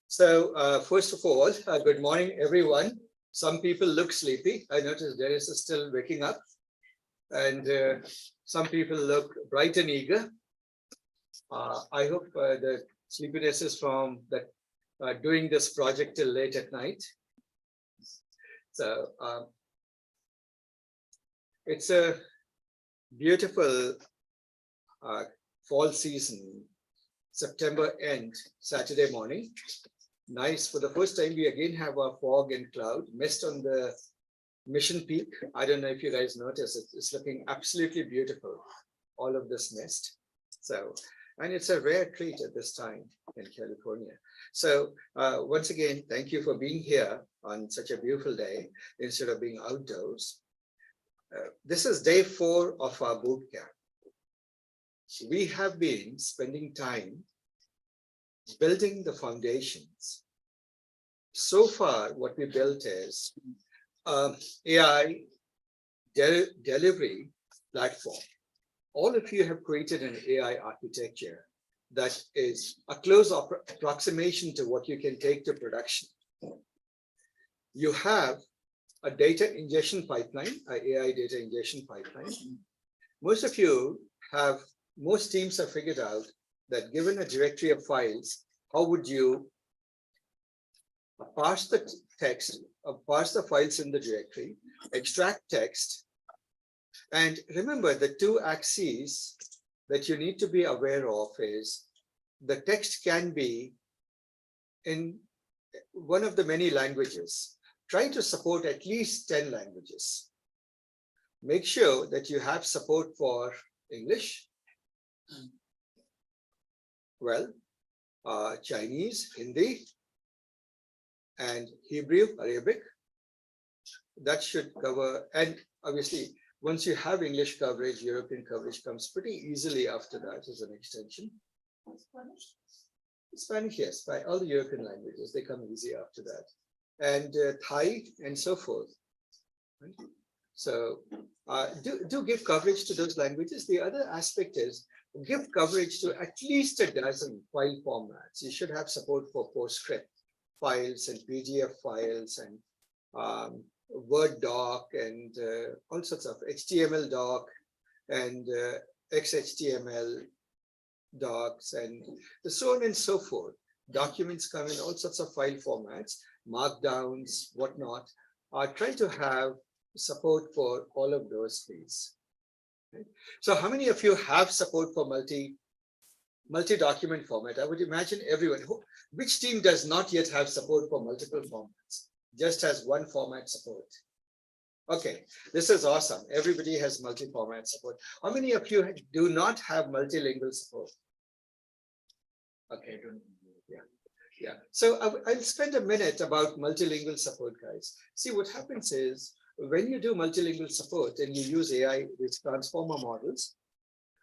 So first of all, good morning, everyone. Some people look sleepy. I noticed Dennis is still waking up, and some people look bright and eager. I hope the sleepiness is from that doing this project till late at night. So it's a beautiful fall season, September end, Saturday morning. Nice. For the first time, we again have a fog and cloud mist on the Mission Peak. I don't know if you guys notice it. It's looking absolutely beautiful, all of this mist. So, and it's a rare treat at this time in California. So once again, thank you for being here on such a beautiful day instead of being outdoors. This is day 4 of our boot camp. We have been spending time building the foundations. So far, what we built is AI delivery platform. All of you have created an AI architecture that is a close approximation to what you can take to production. You have a data ingestion pipeline, an AI data ingestion pipeline. Most teams have figured out that given a directory of files, how would you parse the text, parse the files in the directory, extract text, and remember the 2 axes that you need to be aware of is the text can be in one of the many languages. Try to support at least 10 languages. Make sure that you have support for English, Chinese, Hindi, and Hebrew, Arabic. That should cover, and obviously, once you have English coverage, European coverage comes pretty easily after that as an extension. Spanish? Spanish, yes, by all the European languages, they come easy after that. And Thai and so forth. Right? So do give coverage to those languages. The other aspect is give coverage to at least a dozen file formats. You should have support for PostScript files and PDF files and Word doc and all sorts of HTML doc and XHTML docs and so on and so forth. Documents come in all sorts of file formats, markdowns, whatnot. Try to have support for all of those, please. Okay. So how many of you have support for multi-document format? I would imagine everyone. Which team does not yet have support for multiple formats? Just has one format support. Okay, this is awesome. Everybody has multi-format support. How many of you do not have multilingual support? Okay, yeah. So I'll spend a minute about multilingual support, guys. See, what happens is when you do multilingual support and you use AI with transformer models,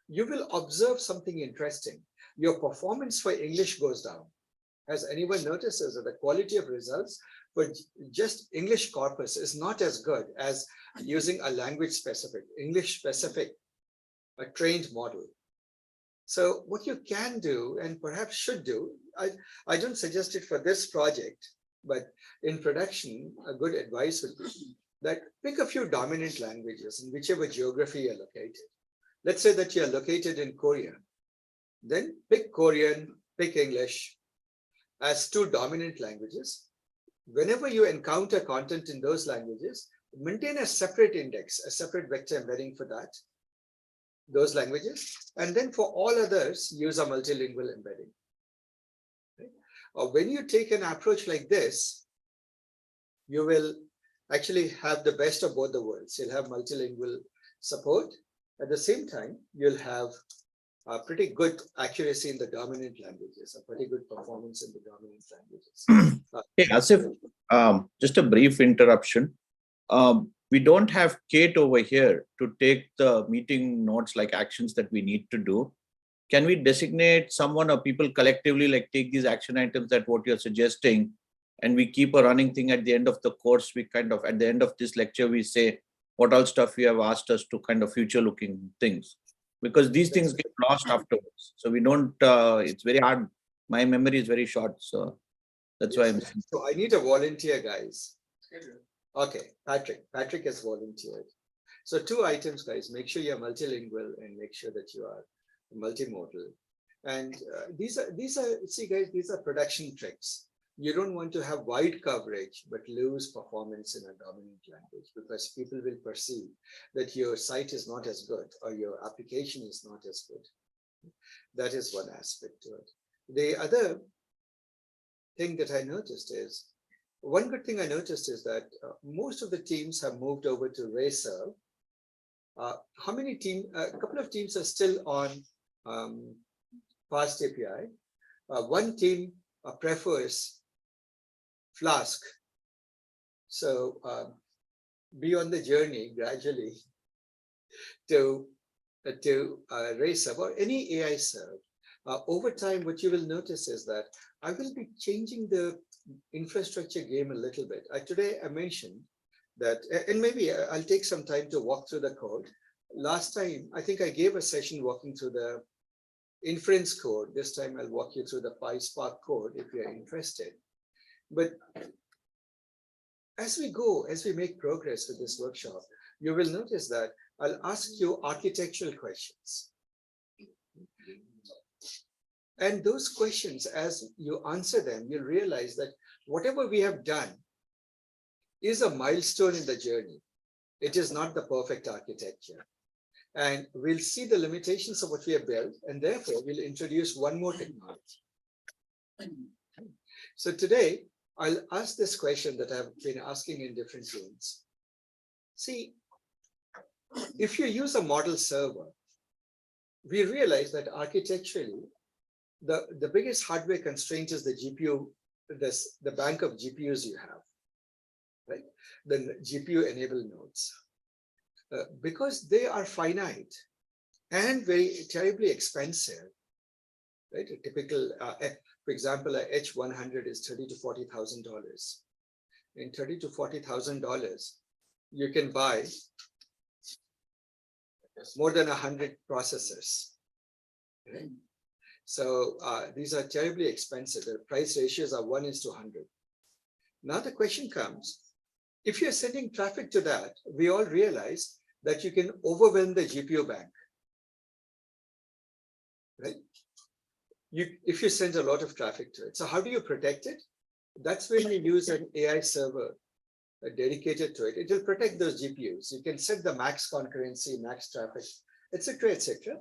you will observe something interesting. Your performance for English goes down. Has anyone noticed that the quality of results for just English corpus is not as good as using a language-specific, English-specific, a trained model? So what you can do and perhaps should do, I don't suggest it for this project, but in production, a good advice would be that pick a few dominant languages in whichever geography you're located. Let's say that you're located in Korea. Then pick Korean, pick English as 2 dominant languages. Whenever you encounter content in those languages, maintain a separate index, a separate vector embedding for those languages. And then for all others, use a multilingual embedding. Okay? When you take an approach like this, you will actually have the best of both the worlds. You'll have multilingual support. At the same time, you'll have a pretty good accuracy in the dominant languages, a pretty good performance in the dominant languages. Hey, Asif, just a brief interruption. We don't have Kate over here to take the meeting notes like actions that we need to do. Can we designate someone or people collectively like take these action items that what you're suggesting and we keep a running thing at the end of the course? We kind of, at the end of this lecture, we say what all stuff you have asked us to kind of future looking things, because these things get lost afterwards. So we don't, it's very hard. My memory is very short. So That's why I'm. So I need a volunteer, guys. Okay, Patrick has volunteered. So 2 items, guys. Make sure you're multilingual and make sure that you are multimodal. And these are see, guys, these are production tricks. You don't want to have wide coverage but lose performance in a dominant language, because people will perceive that your site is not as good or your application is not as good. That is one aspect to it. The other thing that I noticed is, one good thing I noticed is that most of the teams have moved over to RayServe. How many teams? A couple of teams are still on Fast API. One team prefers Flask. So be on the journey gradually to RayServe or any AI serve. Over time, what you will notice is that I will be changing the infrastructure game a little bit. Today I mentioned that, and maybe I'll take some time to walk through the code. Last time, I think I gave a session walking through the inference code. This time I'll walk you through the PySpark code if you're interested. But as we make progress with this workshop, you will notice that I'll ask you architectural questions. And those questions, as you answer them, you'll realize that whatever we have done is a milestone in the journey. It is not the perfect architecture. And we'll see the limitations of what we have built, and therefore we'll introduce one more technology. So today, I'll ask this question that I've been asking in different rooms. See, if you use a model server, we realize that architecturally, the biggest hardware constraint is the GPU, the bank of GPUs you have, right? The GPU-enabled nodes. Because they are finite and very terribly expensive, right? A typical, for example, a H100 is $30,000 to $40,000. In $30,000 to $40,000, you can buy more than 100 processors. Right? So these are terribly expensive. The price ratios are 1:100. Now the question comes, if you're sending traffic to that, we all realize that you can overwhelm the GPU bank, right? If you send a lot of traffic to it. So how do you protect it? That's when you use an AI server dedicated to it. It will protect those GPUs. You can set the max concurrency, max traffic, etc., etc.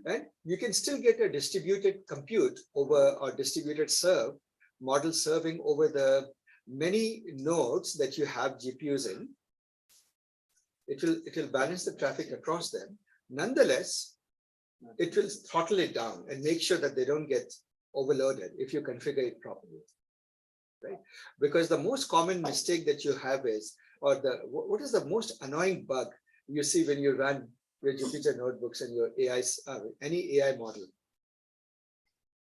And you can still get a distributed compute over or distributed serve, model serving over the many nodes that you have GPUs in. It will balance the traffic across them. Nonetheless, it will throttle it down and make sure that they don't get overloaded if you configure it properly, right? Because the most common mistake that you have is, or what is the most annoying bug you see when you run your Jupyter notebooks and your AI, any AI model?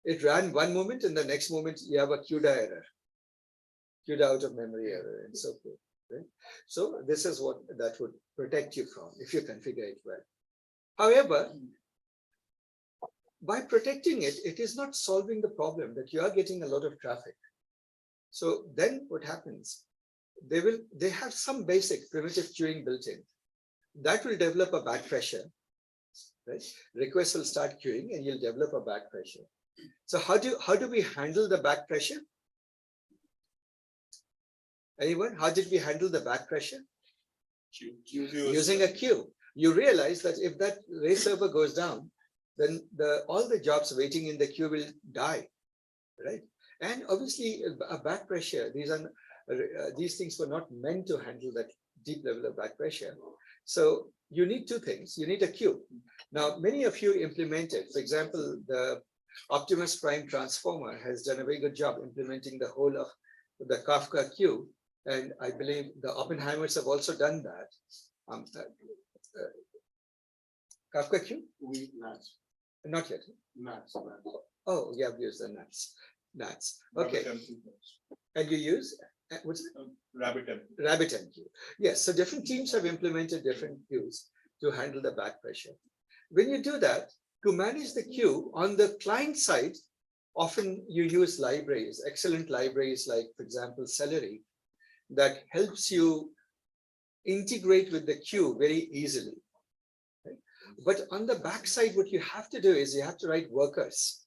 It ran one moment and the next moment you have a CUDA error, CUDA out of memory error and so forth. Right? So this is what that would protect you from if you configure it well. However, by protecting it, it is not solving the problem that you are getting a lot of traffic. So then what happens? They have some basic primitive queuing built in. That will develop a back pressure, right? Requests will start queuing and you'll develop a back pressure. So how do we handle the back pressure? Anyone? How did we handle the back pressure? Using a queue. You realize that if that Ray server goes down, then all the jobs waiting in the queue will die, right? And obviously, a back pressure. These things were not meant to handle that deep level of back pressure. So you need two things. You need a queue. Now, many of you implemented. For example, the Optimus Prime transformer has done a very good job implementing the whole of the Kafka queue. And I believe the Oppenheimers have also done that. Kafka queue? Not yet. NATS. Oh, yeah, we use the NATS. Okay. And you use, what's it? RabbitMQ. Yes, so different teams have implemented different queues to handle the back pressure. When you do that, to manage the queue on the client side, often you use libraries, excellent libraries like, for example, Celery, that helps you integrate with the queue very easily. Right? But on the backside, what you have to do is you have to write workers,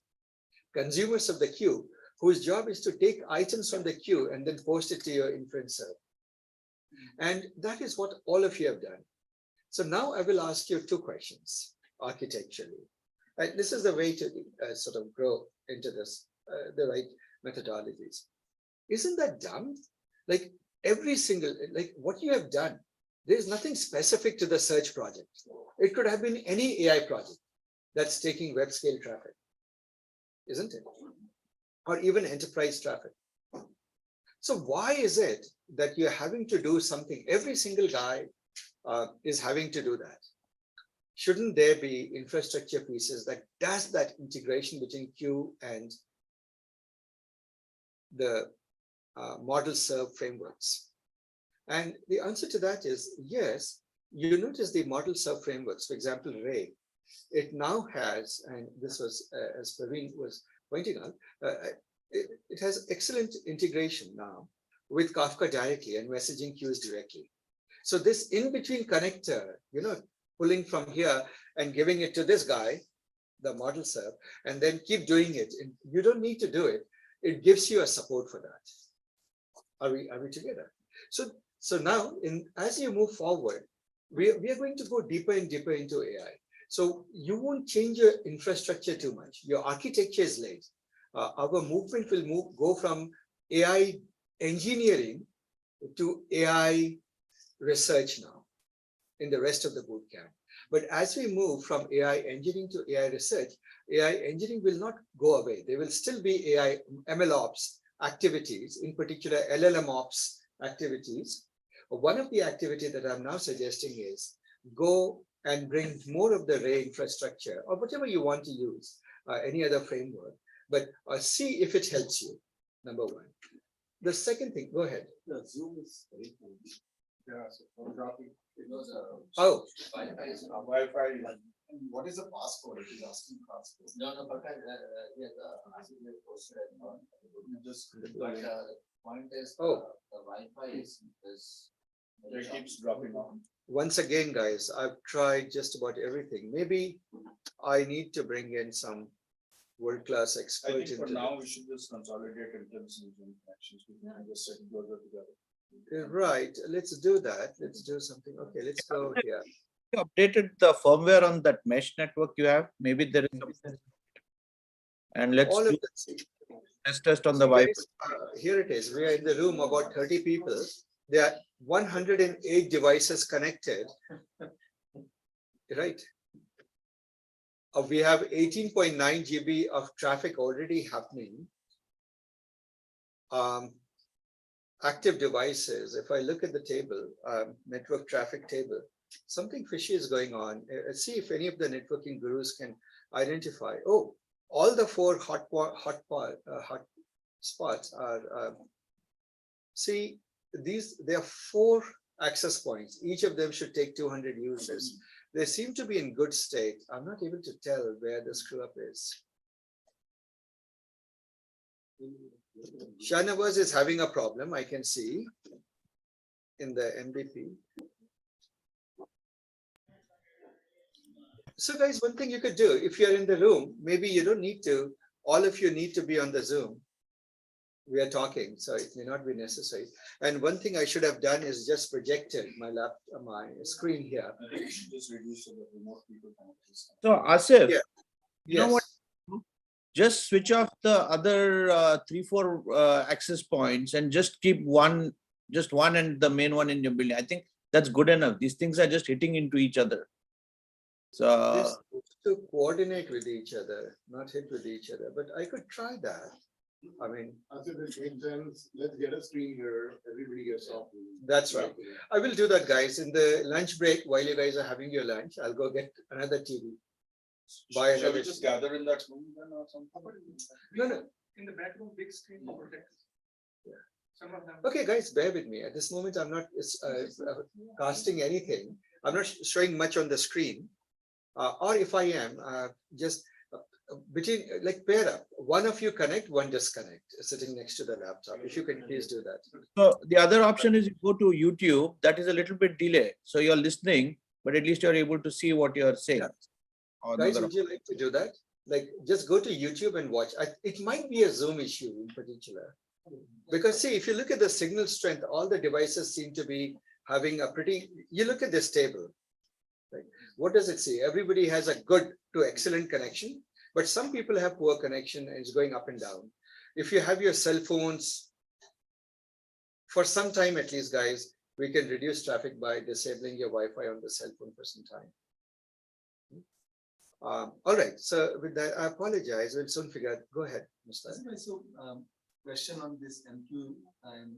consumers of the queue, whose job is to take items from the queue and then post it to your inference server. And that is what all of you have done. So now I will ask you two questions architecturally. And this is the way to sort of grow into this, the right methodologies. Isn't that dumb? Like every single, like what you have done, there's nothing specific to the search project. It could have been any AI project that's taking web scale traffic, isn't it? Or even enterprise traffic. So why is it that you're having to do something? Every single guy is having to do that. Shouldn't there be infrastructure pieces that does that integration between queue and the model serve frameworks? And the answer to that is yes. You notice the model serve frameworks, for example, Ray, it now has, and this was as Praveen was pointing out, it has excellent integration now with Kafka directly and messaging queues directly. So this in-between connector, pulling from here and giving it to this guy, the model serve, and then keep doing it. And you don't need to do it. It gives you a support for that. Are we together? So now, as you move forward, we are going to go deeper and deeper into AI. So you won't change your infrastructure too much. Your architecture is laid. Our movement will go from AI engineering to AI research now in the rest of the bootcamp. But as we move from AI engineering to AI research, AI engineering will not go away. There will still be AI MLOps activities, in particular LLM ops activities. One of the activities that I'm now suggesting is go and bring more of the Ray infrastructure or whatever you want to use, any other framework, but see if it helps you, number one. The second thing, go ahead. The Zoom is very cool. Yeah, so photography. It was Oh, Wi-Fi is Wi-Fi. And what is the passcode? It is asking passcode. No, but yeah, the asking posted at one. Just But the point is, Oh. the Wi-Fi is it keeps dropping off. once again, guys, I've tried just about everything. Maybe I need to bring in some world-class I expert think for into now we should just consolidate intelligence and connections. We can just sit closer together. Right, let's do that. Let's do something. Okay, let's go here. You updated the firmware on that mesh network you have. Maybe there is some. And let's All do of this. test on the Wi-Fi. Guys, here it is. We are in the room, about 30 people. There are 108 devices connected. Right. We have 18.9 GB of traffic already happening. Active devices, if I look at the table, network traffic table, something fishy is going on. Let's see if any of the networking gurus can identify. Oh, all the 4 hot spots are, see, there are 4 access points. Each of them should take 200 users. They seem to be in good state. I'm not able to tell where the screw up is. Shahnawaz is having a problem, I can see, in the MVP. So guys, one thing you could do, if you're in the room, maybe you don't need to, all of you need to be on the Zoom. We are talking, so it may not be necessary. And one thing I should have done is just projected my screen here. I think we should just reduce so that remote people can access. So Asif, Yeah. you know what? Just switch off the other 3-4 access points and just keep just one and the main one in your building. I think that's good enough. These things are just hitting into each other. So They're supposed to coordinate with each other, not hit with each other, but I could try that. I mean, After this makes sense, let's get a screen here. Everybody gets off. that's right. I will do that, guys. In the lunch break, while you guys are having your lunch, I'll go get another TV. Buy Shall we another just TV. gather in that room then or something? No. In the background, big screen projectors. Yeah. Some of them. Okay, guys, bear with me. At this moment, I'm not casting anything. I'm not showing much on the screen. Or if I am, just between like pair up. One of you connect, one disconnect, sitting next to the laptop. If you can please do that. So the other option is you go to YouTube. That is a little bit delay. So you're listening, but at least you're able to see what you're saying. Yeah. Or Guys, another would you like to do that? Like just go to YouTube and watch. It might be a Zoom issue in particular. Because see, if you look at the signal strength, all the devices seem to be having a pretty, you look at this table, right? What does it say? Everybody has a good to excellent connection, but some people have poor connection and it's going up and down. If you have your cell phones, for some time at least, guys, we can reduce traffic by disabling your Wi-Fi on the cell phone for some time. All right, so with that, I apologize. We'll soon figure out. Go ahead, Mr. So, question on this MQ and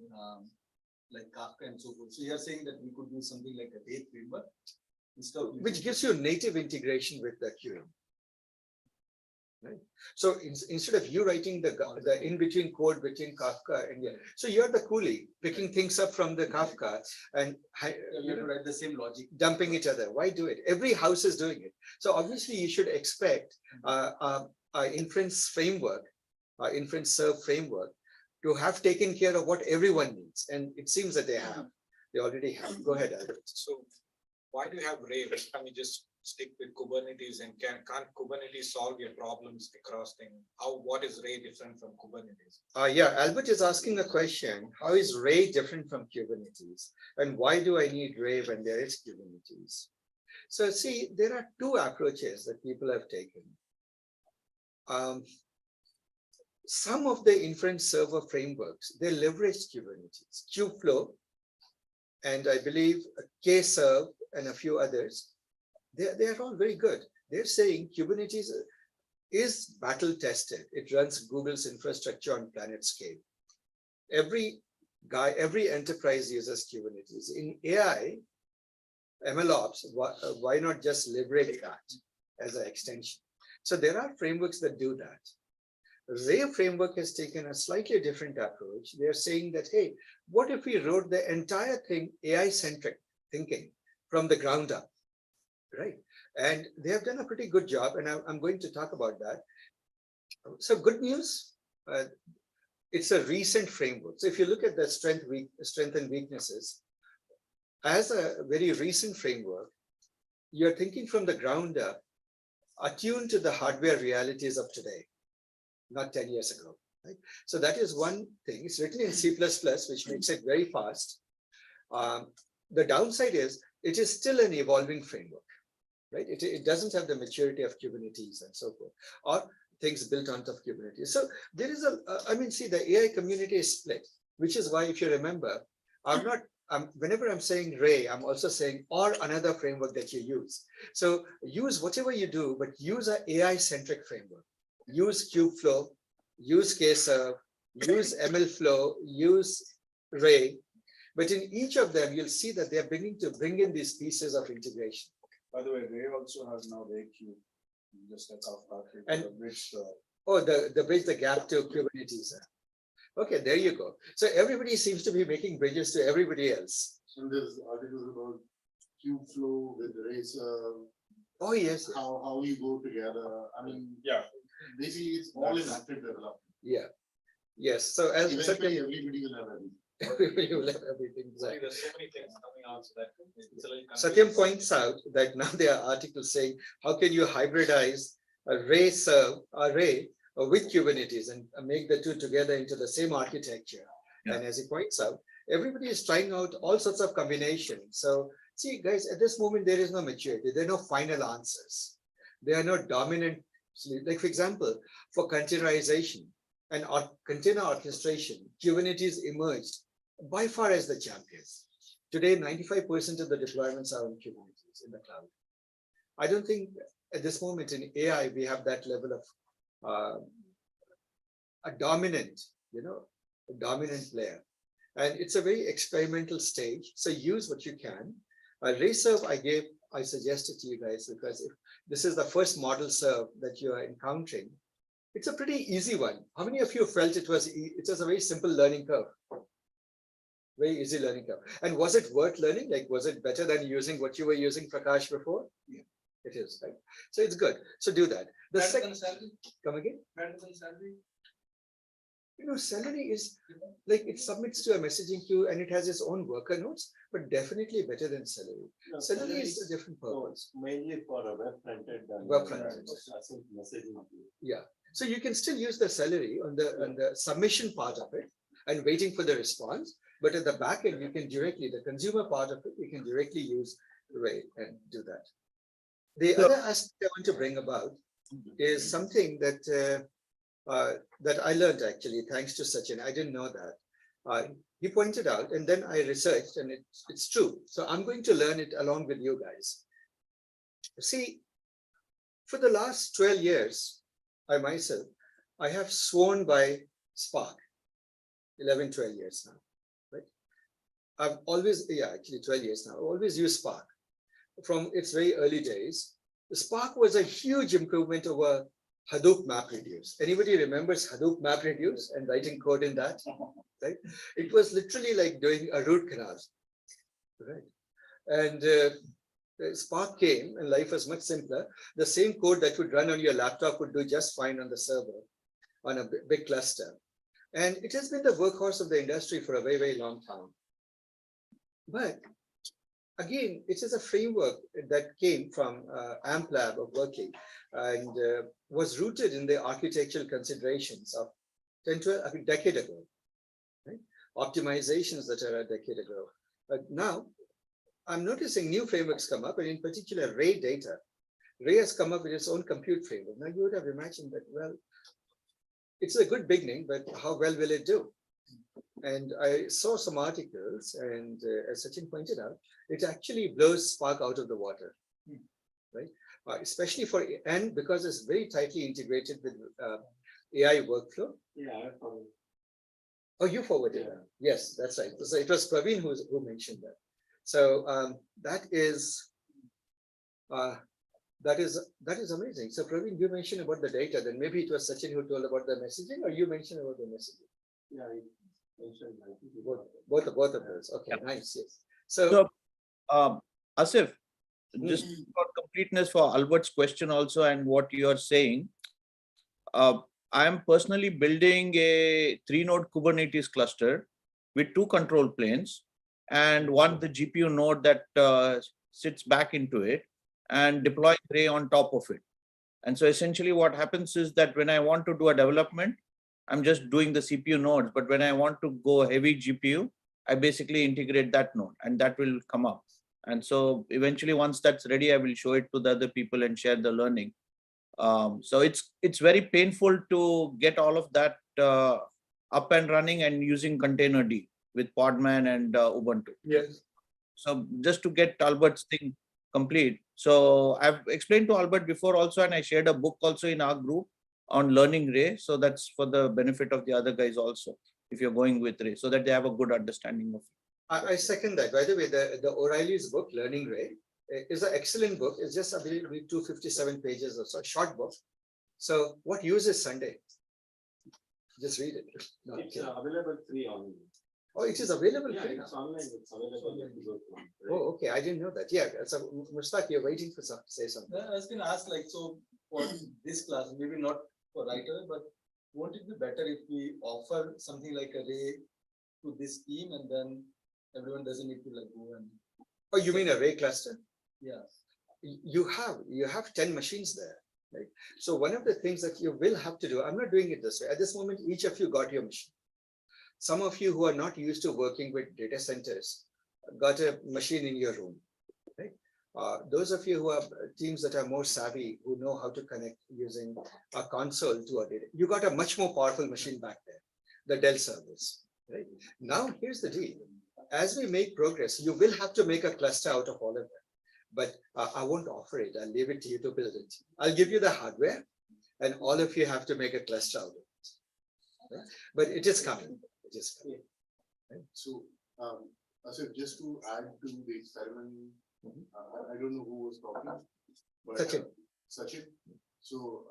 like Kafka and so forth. So you're saying that we could do something like a date framework instead of Which gives you native integration with the queuing. Right. So instead of you writing the in-between code between Kafka and so you're the coolie picking things up from the Kafka and you have to write the same logic, dumping each other. Why do it? Every house is doing it. So obviously you should expect inference framework, inference serve framework to have taken care of what everyone needs. And it seems that they have. They already have. Go ahead, Albert. So why do you have Ray? Why can't we just stick with Kubernetes and can't Kubernetes solve your problems across things? What is Ray different from Kubernetes? Yeah, Albert is asking a question. How is Ray different from Kubernetes? And why do I need Ray when there is Kubernetes? So see, there are two approaches that people have taken. Some of the inference server frameworks, they leverage Kubernetes, Kubeflow, and I believe Kserve and a few others. They are all very good. They're saying Kubernetes is battle tested. It runs Google's infrastructure on planet scale. Every enterprise uses Kubernetes. In AI, MLOps, why not just leverage that as an extension? So there are frameworks that do that. Ray framework has taken a slightly different approach. They're saying that, hey, what if we wrote the entire thing AI-centric thinking from the ground up, right? And they have done a pretty good job, and I'm going to talk about that. So good news, it's a recent framework. So if you look at the strength and weaknesses, as a very recent framework, you're thinking from the ground up, attuned to the hardware realities of today, not 10 years ago. Right? So that is one thing. It's written in C++, which makes it very fast. The downside is it is still an evolving framework, right? It doesn't have the maturity of Kubernetes and so forth, or things built on top of Kubernetes. So there is see, the AI community is split, which is why, if you remember, whenever I'm saying Ray, I'm also saying or another framework that you use. So use whatever you do, but use an AI-centric framework. Use Kubeflow, use Kserve, use MLflow, use Ray. But in each of them, you'll see that they're beginning to bring in these pieces of integration. By the way, Ray also has now RayQ, just like Kafka, And- to bridge the. Oh, the bridge the gap to Kubernetes. Okay, there you go. So everybody seems to be making bridges to everybody else. So there's articles about Kubeflow with Racer, Oh, yes. how you go together. I mean, Yeah. basically it's all in active development. Yeah. Yes. So as Eventually, everybody will have everything. everybody will have everything. Sorry, Exactly. there's so many things coming out so that it's a little Satyam confusing. points out that now there are articles saying, how can you hybridize a Ray serve, array with Kubernetes and make the two together into the same architecture? Yeah. And as he points out, everybody is trying out all sorts of combinations. So see, guys, at this moment, there is no maturity. There are no final answers. There are no dominant, like for example, for containerization and container orchestration, Kubernetes emerged by far as the champion. Today, 95% of the deployments are on Kubernetes in the cloud. I don't think at this moment in AI, we have that level of a dominant player. And it's a very experimental stage. So use what you can. Reserve, I suggested to you guys, because if this is the first model serve that you are encountering, it's a pretty easy one. How many of you felt it was a very simple learning curve? Very easy learning curve. And was it worth learning? Like, was it better than using what you were using, Prakash, before? It is, right? So it's good. So do that. The Better second, than salary, come again? better than salary. Salary is like it submits to a messaging queue and it has its own worker notes, but definitely better than salary. No, Salary is a different purpose. Mainly for a web fronted. Web fronted. Messaging. Yeah. So you can still use the salary on the submission part of it and waiting for the response. But at the back end, you can directly, the consumer part of it, you can directly use Ray and do that. The other aspect I want to bring about is something that that I learned actually, thanks to Sachin. I didn't know that. He pointed out, and then I researched, and it's true. So I'm going to learn it along with you guys. See, for the last 12 years, I myself, I have sworn by Spark, 11, 12 years now, right? I've always, actually 12 years now, I've always used Spark. From its very early days, the Spark was a huge improvement over Hadoop MapReduce. Anybody remembers Hadoop MapReduce and writing code in that? Right? It was literally like doing a root canal, right? And Spark came and life was much simpler. The same code that would run on your laptop would do just fine on the server on a big cluster. And it has been the workhorse of the industry for a very, very long time. But again, it is a framework that came from AmpLab of Berkeley and was rooted in the architectural considerations of 10 to a decade ago, right? Optimizations that are a decade ago. But now I'm noticing new frameworks come up, and in particular, Ray Data. Ray has come up with its own compute framework. Now you would have imagined that, well, it's a good beginning, but how well will it do? And I saw some articles, and as Sachin pointed out, it actually blows Spark out of the water, right? Especially for, and because it's very tightly integrated with AI workflow. Yeah, I follow. Oh, you forwarded that. Yes, that's right. So it was Praveen who mentioned that. So that is amazing. So Praveen, you mentioned about the data, then maybe it was Sachin who told about the messaging, or you mentioned about the messaging? Yeah, I mentioned. Both of those. Okay, Yeah. nice. Yes. So Asif, just for completeness for Albert's question also and what you are saying, I am personally building a 3-node Kubernetes cluster with 2 control planes and one the GPU node that sits back into it and deploying Ray on top of it. And so essentially what happens is that when I want to do a development, I'm just doing the CPU nodes, but when I want to go heavy GPU, I basically integrate that node and that will come up. And so eventually once that's ready, I will show it to the other people and share the learning. So it's very painful to get all of that up and running and using Containerd with Podman and Ubuntu. yes. So just to get Albert's thing complete. So I've explained to Albert before also, and I shared a book also in our group on learning Ray. So that's for the benefit of the other guys also, if you're going with Ray, so that they have a good understanding of it. I second that. By the way, the O'Reilly's book, Learning Ray, is an excellent book. It's just, I believe, 257 pages or so, short book. So what use is Sunday? Just read it. No, It's okay. available free online. Oh, it is available Yeah, free now. it's online. It's available. At Google Chrome, right? Oh, okay. I didn't know that. Yeah. So Mustaq, you're waiting for some say something. I was going to ask, like, so for this class, maybe not for writer, but won't it be better if we offer something like a Ray to this team, and then everyone doesn't need to like go and Oh, you mean a Ray cluster? yeah. You have 10 machines there, right? So one of the things that you will have to do, I'm not doing it this way. At this moment, each of you got your machine. Some of you who are not used to working with data centers got a machine in your room, right? Those of you who have teams that are more savvy, who know how to connect using a console to a data, you got a much more powerful machine back there, the Dell servers, right? Now, here's the deal. As we make progress, you will have to make a cluster out of all of them. But I won't offer it. I'll leave it to you to build it. I'll give you the hardware, and all of you have to make a cluster out of it. Right? But it is coming. It is coming. So, Asif, just to add to the experiment, I don't know who was talking, but Sachin. Sachin. So,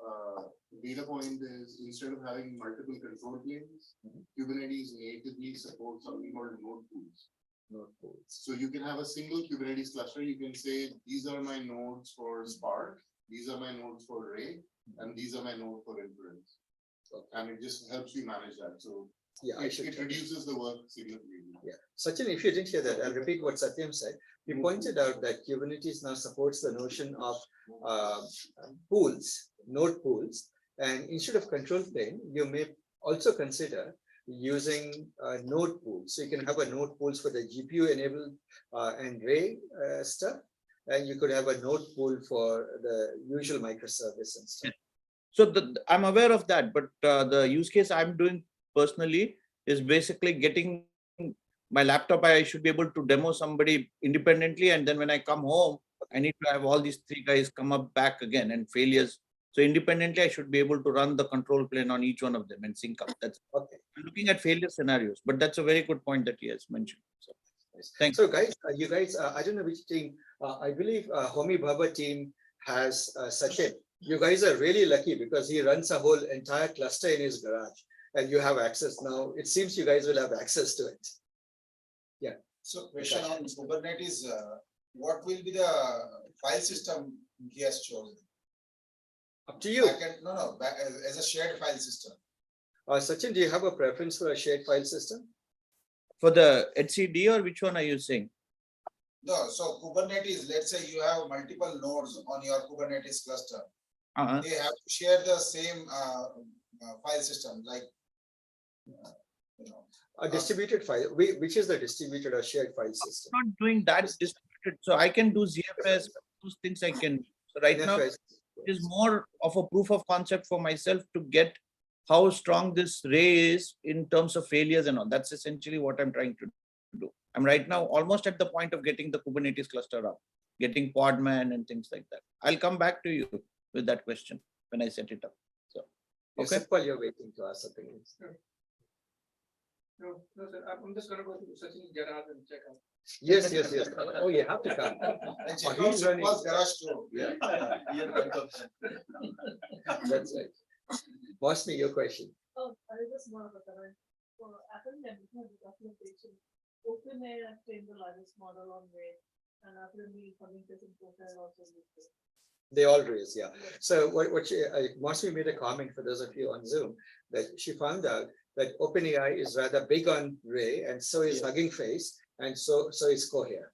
data point is instead of having multiple control planes, Kubernetes natively supports something called node pools. Node pools. So you can have a single Kubernetes cluster. You can say, these are my nodes for Spark, these are my nodes for Ray, and these are my nodes for inference. And it just helps you manage that. So Yeah, I should. it reduces the work significantly. Yeah, Sachin, if you didn't hear that, I'll repeat what Satyam said. He pointed out that Kubernetes now supports the notion of pools, node pools, and instead of control plane, you may also consider using node pools. So you can have a node pools for the GPU enabled and Ray stuff, and you could have a node pool for the usual microservice and stuff. So I'm aware of that, but the use case I'm doing personally is basically getting my laptop. I should be able to demo somebody independently, and then when I come home, I need to have all these three guys come up back again and failures. So independently, I should be able to run the control plane on each one of them and sync up. That's Okay. I'm looking at failure scenarios, but that's a very good point that he has mentioned. So thanks. So guys, you guys, I don't know which team. I believe Homi Bhabha team has Sachin. You guys are really lucky because he runs a whole entire cluster in his garage, and you have access now. It seems you guys will have access to it. Yeah. So question on Kubernetes, what will be the file system he has chosen? Up to you. As a shared file system. Sachin, do you have a preference for a shared file system? For the HCD, or which one are you saying? No, so Kubernetes, let's say you have multiple nodes on your Kubernetes cluster. They have to share the same file system, like, A distributed file, which is the distributed or shared file system? I'm not doing that distributed, so I can do ZFS. Those things I can. So right now, NFS. it is more of a proof of concept for myself to get how strong this Ray is in terms of failures and all. That's essentially what I'm trying to do. I'm right now almost at the point of getting the Kubernetes cluster up, getting Podman and things like that. I'll come back to you with that question when I set it up. So, Okay. While you're waiting to ask something. No, sir, I'm just gonna go to Sachin's garage and check out. Yes. Oh, you have to come. and check He's out running. Supa's garage too. That's right. Boss me your question. Oh, I just want to comment. For Apple documentation, OpenAI has trained the largest model on Ray, and Apple coming to profile also used it. They all raise, yeah. So what she, Mosmi made a comment for those of you on Zoom that she found out that OpenAI is rather big on Ray, and so is Hugging Face, and so is Cohere.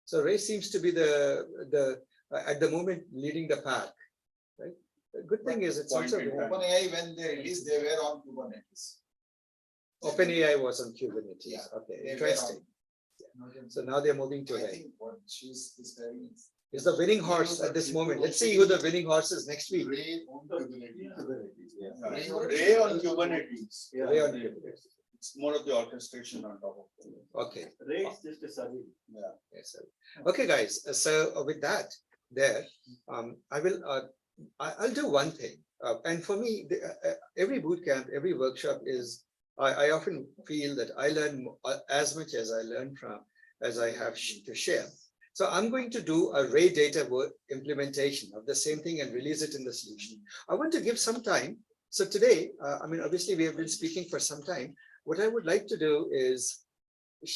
So Ray seems to be the at the moment leading the pack, right? The good thing is it's also OpenAI, when they released, they were on Kubernetes. OpenAI was on Kubernetes. Yeah, Okay, they were interesting. on- So now they're moving to I Ray. think what she's describing Is the winning horse at this moment. Let's see who the winning horse is next week. Ray on Kubernetes. Ray on Kubernetes. Ray on Kubernetes. It's more of the orchestration on top of it. Okay. Ray is just a service. Yes, sir. Okay, guys. So with that, I'll do one thing. And for me, every bootcamp, every workshop is. I often feel that I learn as much as I learn from as I have to share. So I'm going to do a Ray data implementation of the same thing and release it in the solution. I want to give some time. So today, I mean, obviously we have been speaking for some time. What I would like to do is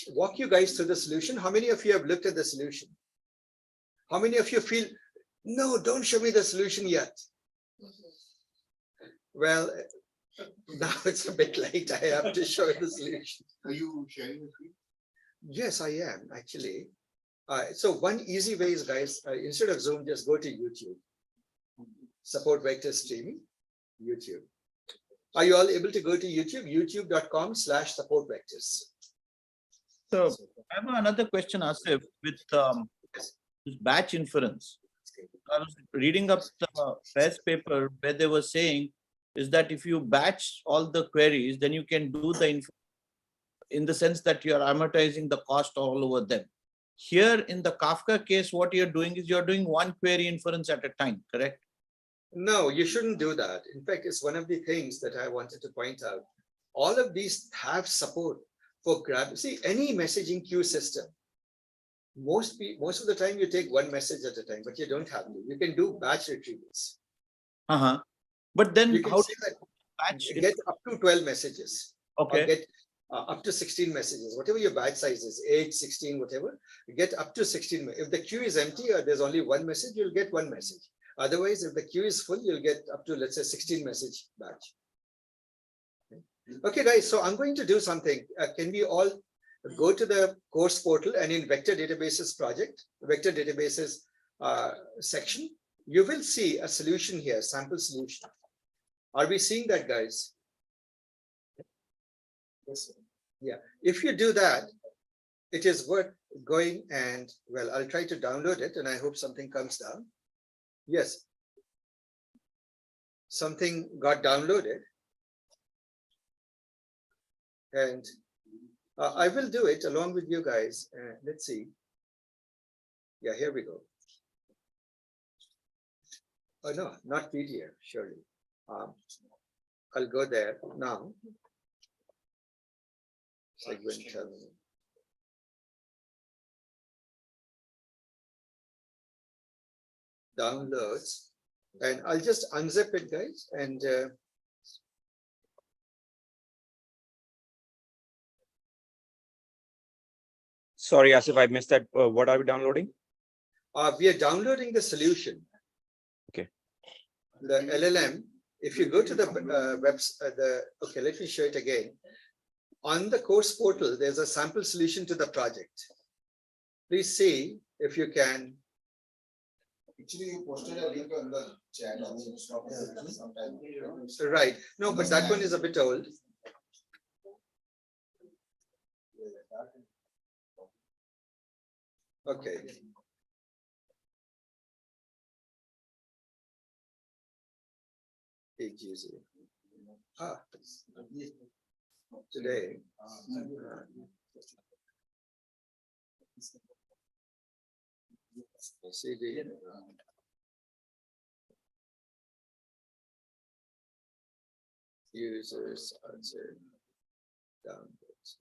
walk you guys through the solution. How many of you have looked at the solution? How many of you feel, no, don't show me the solution yet? Well, now it's a bit late. I have to show the solution. Are you sharing the screen? Yes, I am actually. So one easy way is, guys, instead of Zoom, just go to YouTube. Support vector streaming, YouTube. Are you all able to go to YouTube? youtube.com/support vectors. So I have another question, Asif, with this batch inference. I was reading up the press paper where they were saying is that if you batch all the queries, then you can do the in the sense that you are amortizing the cost all over them. Here in the Kafka case, what you're doing is you're doing one query inference at a time, correct? No, you shouldn't do that. In fact, it's one of the things that I wanted to point out. All of these have support for grab. See, any messaging queue system, most of the time you take one message at a time, but you don't have to. You can do batch retrievals. But then You can how say that batch get up to 12 messages. Okay. Or get up to 16 messages, whatever your batch size is, 8, 16, whatever, you get up to 16. If the queue is empty or there's only one message, you'll get one message. Otherwise, if the queue is full, you'll get up to, let's say, 16 message batch. Okay, guys, so I'm going to do something. Can we all go to the course portal and in vector databases project, vector databases section, you will see a solution here, sample solution. Are we seeing that, guys? Yes. Yeah, if you do that, it is worth going and, well, I'll try to download it and I hope something comes down. Yes. Something got downloaded. And I will do it along with you guys. Let's see. Yeah, here we go. Oh, no, not PDF, surely. I'll go there now. Segment terminal. Downloads. And I'll just unzip it, guys. And sorry, Asif, I missed that. What are we downloading? we are downloading the solution. Okay. The LLM. If you go to the okay, let me show it again. On the course portal, there's a sample solution to the project. Please see if you can. Actually, you posted a link on the chat also. Sometime. Right. No, but that one is a bit old. Okay. Page user. Today. CD. Users answer downloads.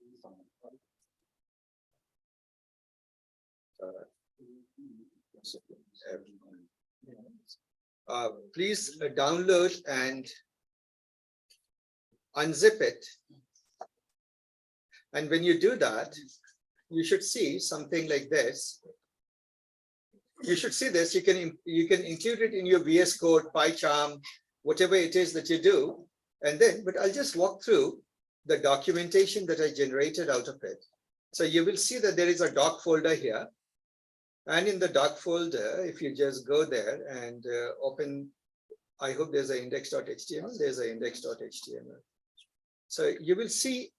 Please download and unzip it. And when you do that, you should see something like this. You should see this. You can include it in your VS Code, PyCharm, whatever it is that you do. And then, but I'll just walk through the documentation that I generated out of it. So you will see that there is a doc folder here. And in the doc folder, if you just go there and open, I hope there's an index.html, there's an index.html. So you will see,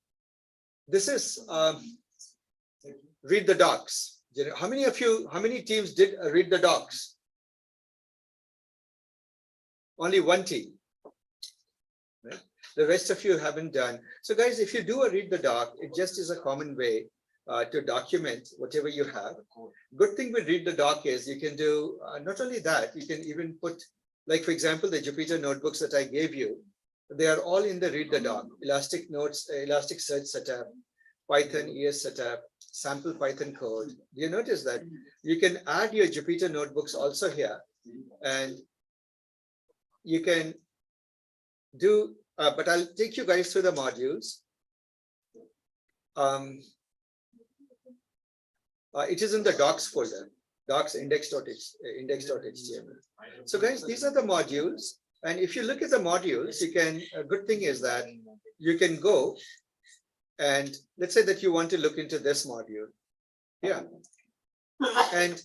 this is read the docs. How many of you, how many teams did read the docs? Only one team. Right? The rest of you haven't done. So guys, if you do a read the doc, it just is a common way to document whatever you have. Good thing with read the doc is you can do not only that, you can even put, like for example, the Jupyter notebooks that I gave you, they are all in the read the doc. Elastic Notes, Elasticsearch setup, Python ES setup, sample Python code. Do you notice that? You can add your Jupyter notebooks also here, and you can do, but I'll take you guys through the modules. It is in the docs folder, docs index.html. So guys, these are the modules. And if you look at the modules, you can, a good thing is that you can go and let's say that you want to look into this module. Yeah. And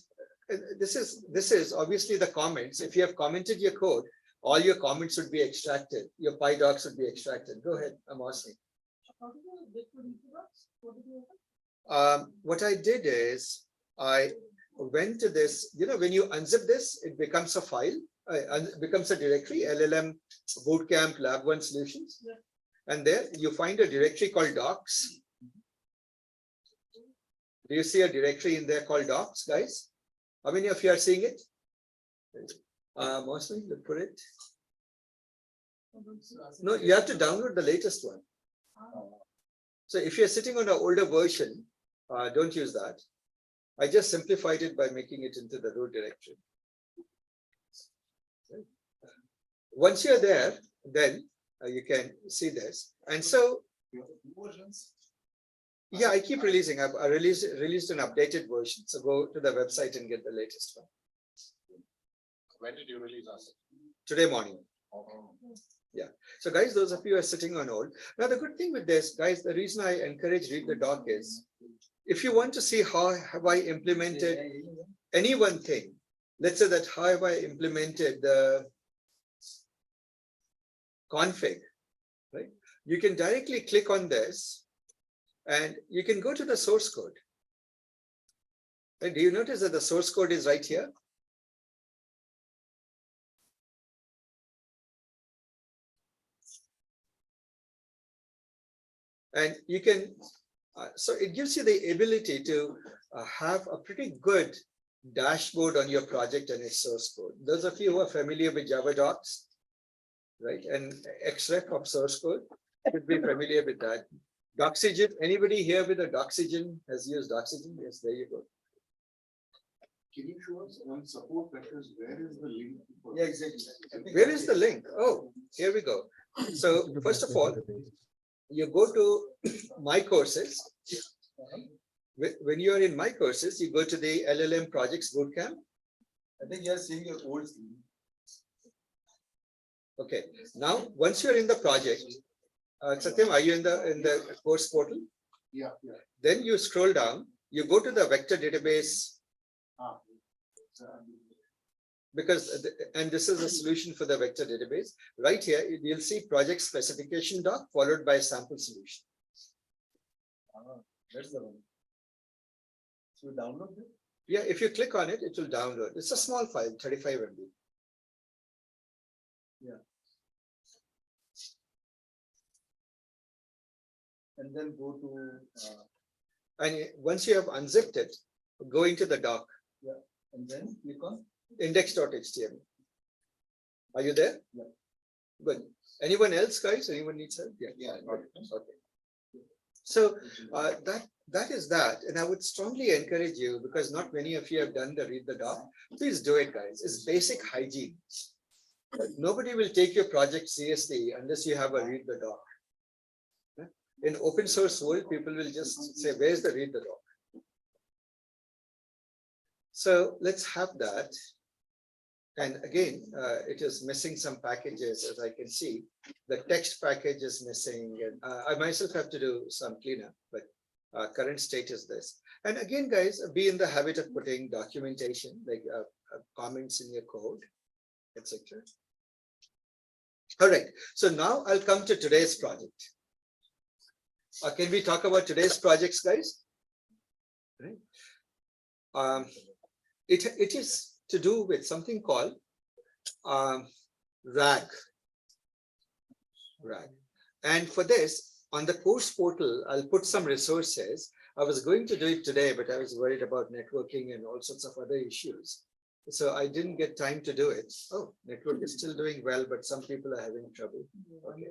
this is obviously the comments. If you have commented your code, all your comments would be extracted. Your PyDocs would be extracted. Go ahead, I'm asking. What I did is I went to this, you know, when you unzip this, it becomes a file, it becomes a directory, LLM Bootcamp Lab 1 Solutions. Yeah. And there you find a directory called docs. Do you see a directory in there called docs, guys? How many of you are seeing it? Mostly, look for it. No, you have to download the latest one. So if you're sitting on an older version, don't use that. I just simplified it by making it into the root directory. Once you're there, then you can see this. And so, Yeah, I keep releasing. I released an updated version. So go to the website and get the latest one. When did you release us? Today morning. Yeah. So guys, those of you who are sitting on hold. Now the good thing with this, guys, the reason I encourage read the doc is, if you want to see how have I implemented any one thing, let's say that how have I implemented the config, right? You can directly click on this and you can go to the source code. Right? Do you notice that the source code is right here? And you can, so it gives you the ability to have a pretty good dashboard on your project and its source code. Those of you who are familiar with Java docs, right, and extract of source code should be familiar with that. Doxygen, anybody here with a Doxygen has used Doxygen? Yes, there you go. Can you show us on support vectors, where is the link? Yeah, exactly. Where is the link? Oh, here we go. So first of all, you go to my courses. When you are in my courses, you go to the LLM Projects Bootcamp. I think you are seeing your old screen. Okay. Now, once you're in the project, Satyam, are you in the course portal? Yeah. Then you scroll down. You go to the vector database. Because, and this is a solution for the vector database. Right here, you'll see project specification doc followed by sample solution. That's the one. So download it. Yeah, if you click on it, it will download. It's a small file, 35 MB. Yeah. And then go to. And once you have unzipped it, go into the doc. Yeah. And then click on index.html. Are you there? Yeah. Good. Anyone else, guys? Anyone needs help? Yeah. Okay. So that is that. And I would strongly encourage you, because not many of you have done the read the doc. Please do it, guys. It's basic hygiene. Nobody will take your project seriously unless you have a read the doc. In open source world, people will just say, where's the read the doc? So let's have that. And again, it is missing some packages, as I can see. The text package is missing, and I myself have to do some cleanup, but current state is this. And again, guys, be in the habit of putting documentation, like comments in your code, etc. All right, so now I'll come to today's project. Can we talk about today's projects, guys? Right. It is to do with something called RAG. And for this, on the course portal, I'll put some resources. I was going to do it today, but I was worried about networking and all sorts of other issues. So I didn't get time to do it. Oh, network is still doing well, but some people are having trouble. Okay.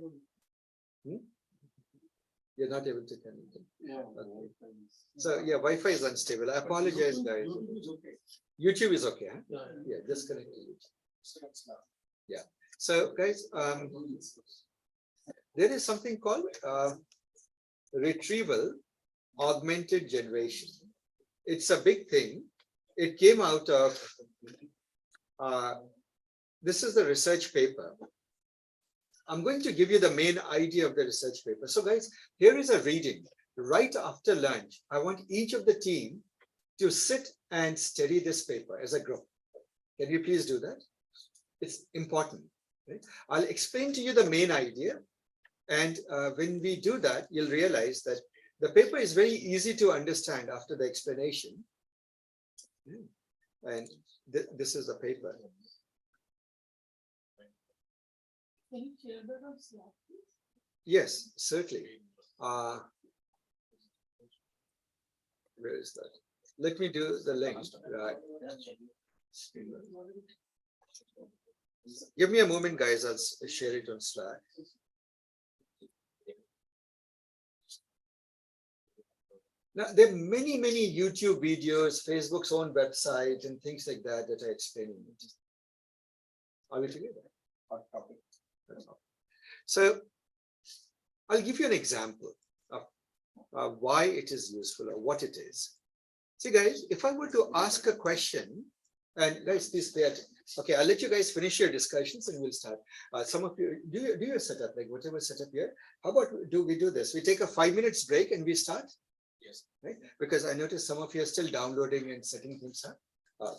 You're not able to connect. Yeah. Okay. So yeah, Wi-Fi is unstable. I apologize, guys. YouTube is okay, huh? Yeah, just connect to YouTube. Yeah. So guys, there is something called retrieval augmented generation. It's a big thing. It came out of this is the research paper. I'm going to give you the main idea of the research paper. So guys, here is a reading. Right after lunch, I want each of the team to sit and study this paper as a group. Can you please do that? It's important. Right? I'll explain to you the main idea. And when we do that, you'll realize that the paper is very easy to understand after the explanation. And this is the paper. Can you share that on Slack, please? Yes, certainly. Where is that? Let me do the link. Right. Give me a moment, guys. I'll share it on Slack. Now, there are many YouTube videos, Facebook's own website, and things like that that are explaining it. Are we together? So I'll give you an example. why it is useful or what it is. See, guys, if I were to ask a question, and guys, please pay attention. Okay, I'll let you guys finish your discussions and we'll start. Some of you, do your setup, like whatever setup here. How about we do this? We take a 5 minutes break and we start? Yes. Right? Because I noticed some of you are still downloading and setting things up.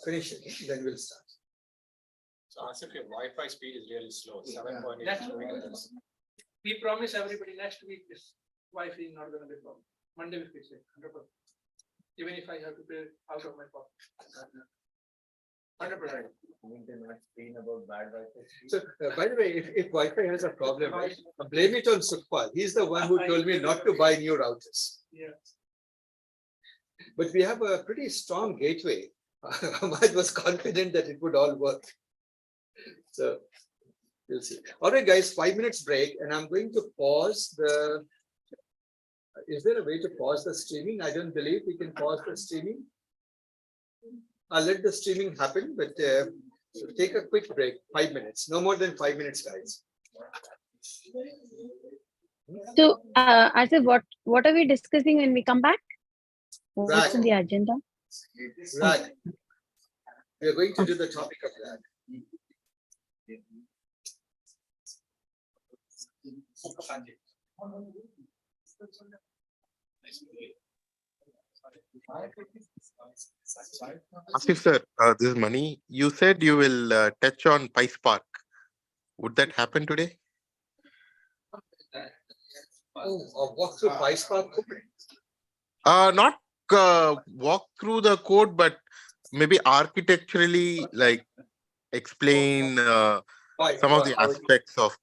Finish it, then we'll start. So as if your Wi-Fi speed is really slow, 7.8 That's megabits. We promise everybody next week this Wi-Fi is not gonna be a problem. Monday we fix it, 100%. Even if I have to pay out of my pocket. 100%. So, by the way, if Wi-Fi has a problem, right, blame it on Sukhpal. He's the one who told me not to buy new routers. Yeah. But we have a pretty strong gateway. Ahmad was confident that it would all work. So we'll see. All right, guys, 5 minutes break, and I'm going to pause the. Is there a way to pause the streaming? I don't believe we can pause the streaming. I'll let the streaming happen, but take a quick break, 5 minutes, no more than 5 minutes, guys. So, I said, what are we discussing when we come back? What's Right. on the agenda? Right. We are going to do the topic of that. Asif sir, this is Mani. You said you will touch on PySpark. Would that happen today? Oh, walk through PySpark. Not walk through the code, but maybe architecturally, like explain some of the aspects of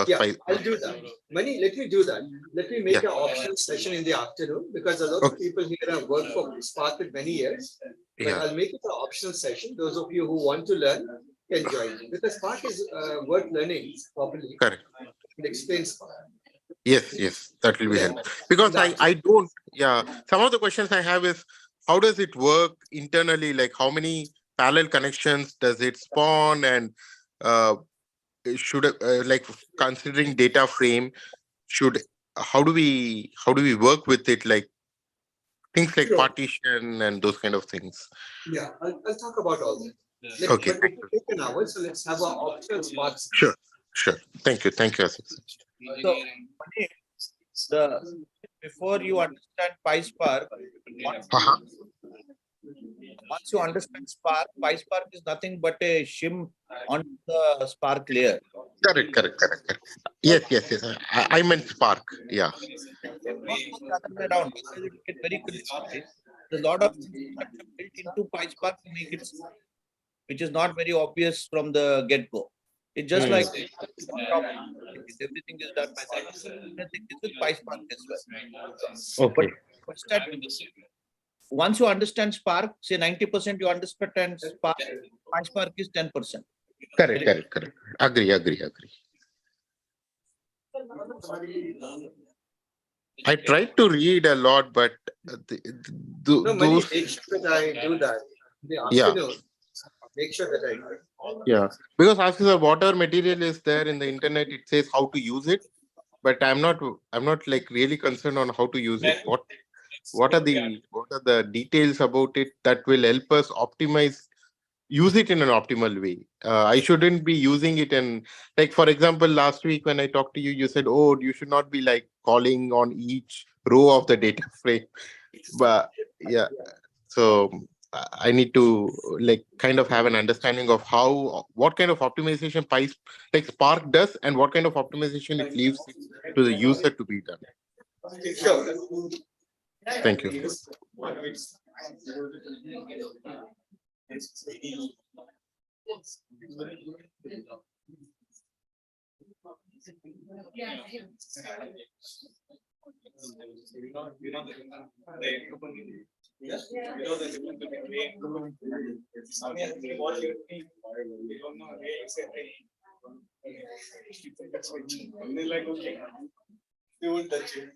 Yeah, Py- I'll do that. Mani, let me do that. Let me make Yeah. an optional session in the afternoon because a lot of Okay. people here have worked for Spark with many years. But Yeah. I'll make it an optional session. Those of you who want to learn can join because Spark is worth learning properly. Correct. And explain Spark. Yes, that will be helpful. Because I don't, some of the questions I have is, how does it work internally? Like how many parallel connections does it spawn? And should, like considering data frame, how do we work with it? Like things like Sure. partition and those kind of things. Yeah, I'll talk about all that. Okay. But it will take an hour, so let's have an optional Spark. Sure. Thank you, Asif. So, Mani, before you understand PySpark, once you understand Spark, PySpark is nothing but a shim on the Spark layer. Correct. Yes. I meant Spark. Yeah. Not the other way around. Because it will get very confusing. There's a lot of infrastructure built into PySpark to make it, which is not very obvious from the get-go. It's just like on top of everything is done by that. Everything is with PySpark as well. Okay. But once you understand Spark, say 90% you understand Spark, PySpark is 10%. Correct. Agree. I tried to read a lot, but No, Mani, those. make sure that I do that. In the Yeah. afternoon, make sure that I do it. Yeah, because after whatever material is there in the internet, it says how to use it, but I'm not like really concerned on how to use it. What are the details about it that will help us use it in an optimal way? I shouldn't be using it in, like, for example, last week when I talked to you, you said, oh, you should not be like calling on each row of the data frame. But yeah, so I need to like kind of have an understanding of what kind of optimization like Spark does and what kind of optimization it leaves to the user to be done. Sure. Thank you. We won't touch it.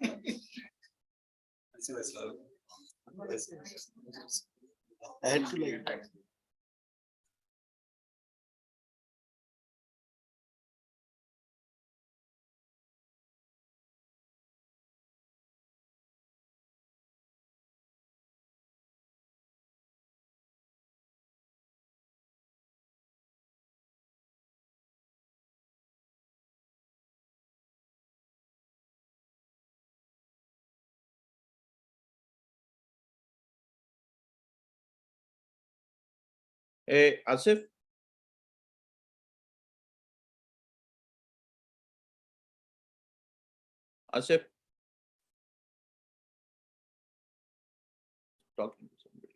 I had to like Hey, Asif. Asif. Talking to somebody.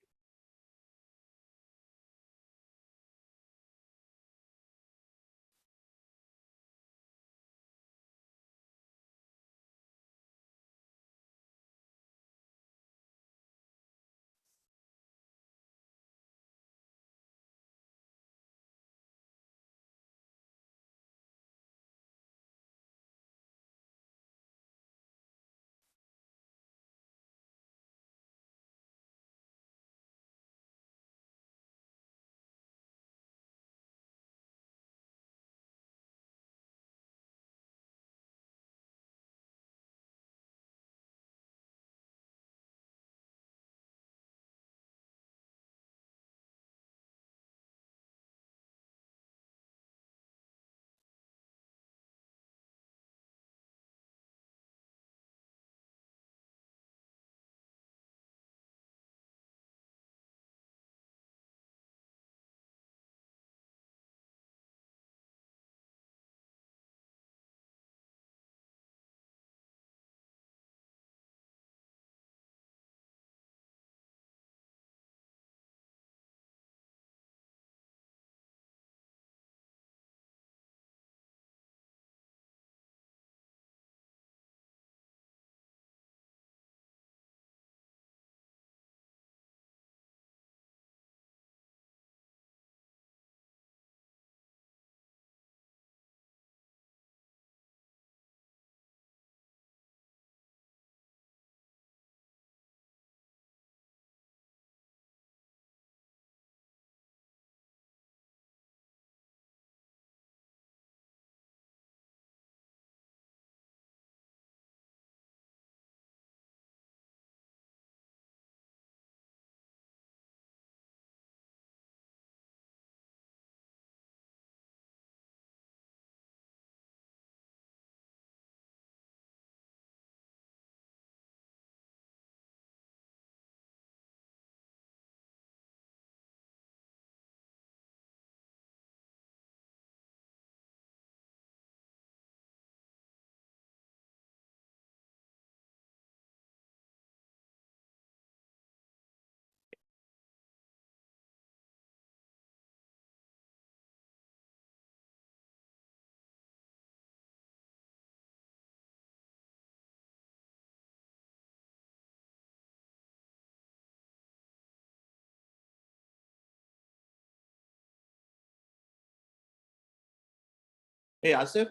Hey, Asif.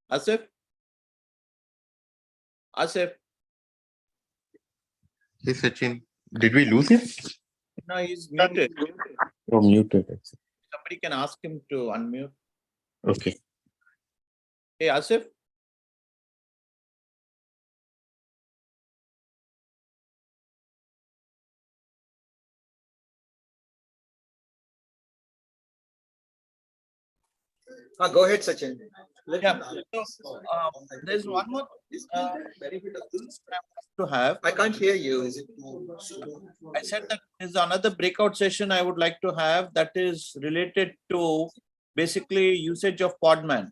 Asif. Asif. Hey, Sachin. Did we lose him? No, he's muted. Oh, muted. Somebody can ask him to unmute. Okay. Hey, Asif. Go ahead, Sachin. Yeah. So, there's one more to have. I can't hear you. I said that there's another breakout session I would like to have that is related to basically usage of Podman,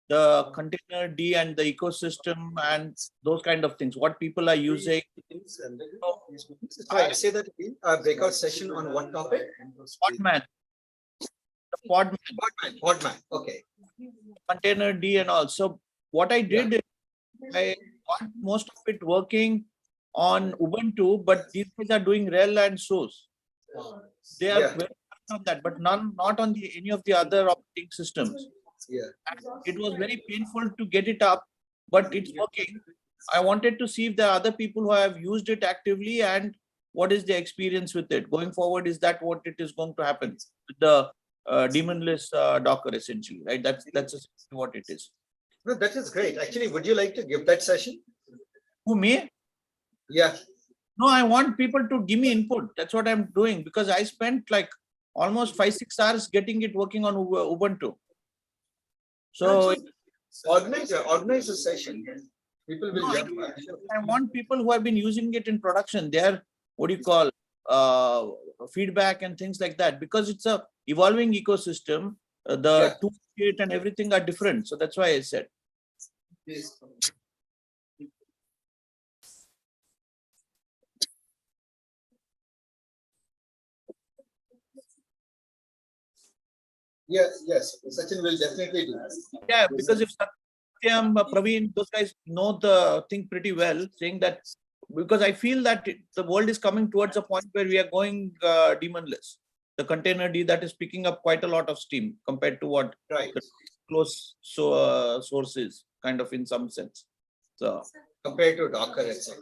the container D and the ecosystem and those kind of things, what people are using. Sorry, say that again. A breakout session on what topic? Podman. The Podman. Podman. Okay. Container D and all. So what I did is I got most of it working on Ubuntu, but these guys are doing rel and source. They are very fast on that, but not on any of the other operating systems. Yeah. And it was very painful to get it up, but it's working. I wanted to see if there are other people who have used it actively and what is the experience with it going forward. Is that what it is going to happen with the daemonless Docker essentially, right? That's essentially what it is. No, that is great. Actually, would you like to give that session? Who, me? Yeah. No, I want people to give me input. That's what I'm doing because I spent like almost 5-6 hours getting it working on Ubuntu. So organize a session. People will jump. I want people who have been using it in production. They are, what do you call, feedback and things like that, because it's a evolving ecosystem. The tool state and everything are different. So that's why I said. Yes, Sachin will definitely do that. Yeah, because if Satyam, Praveen, those guys know the thing pretty well, saying that, because I feel that the world is coming towards a point where we are going daemonless. The container D that is picking up quite a lot of steam compared to what the close sources, kind of in some sense. So Compared to Docker, etc.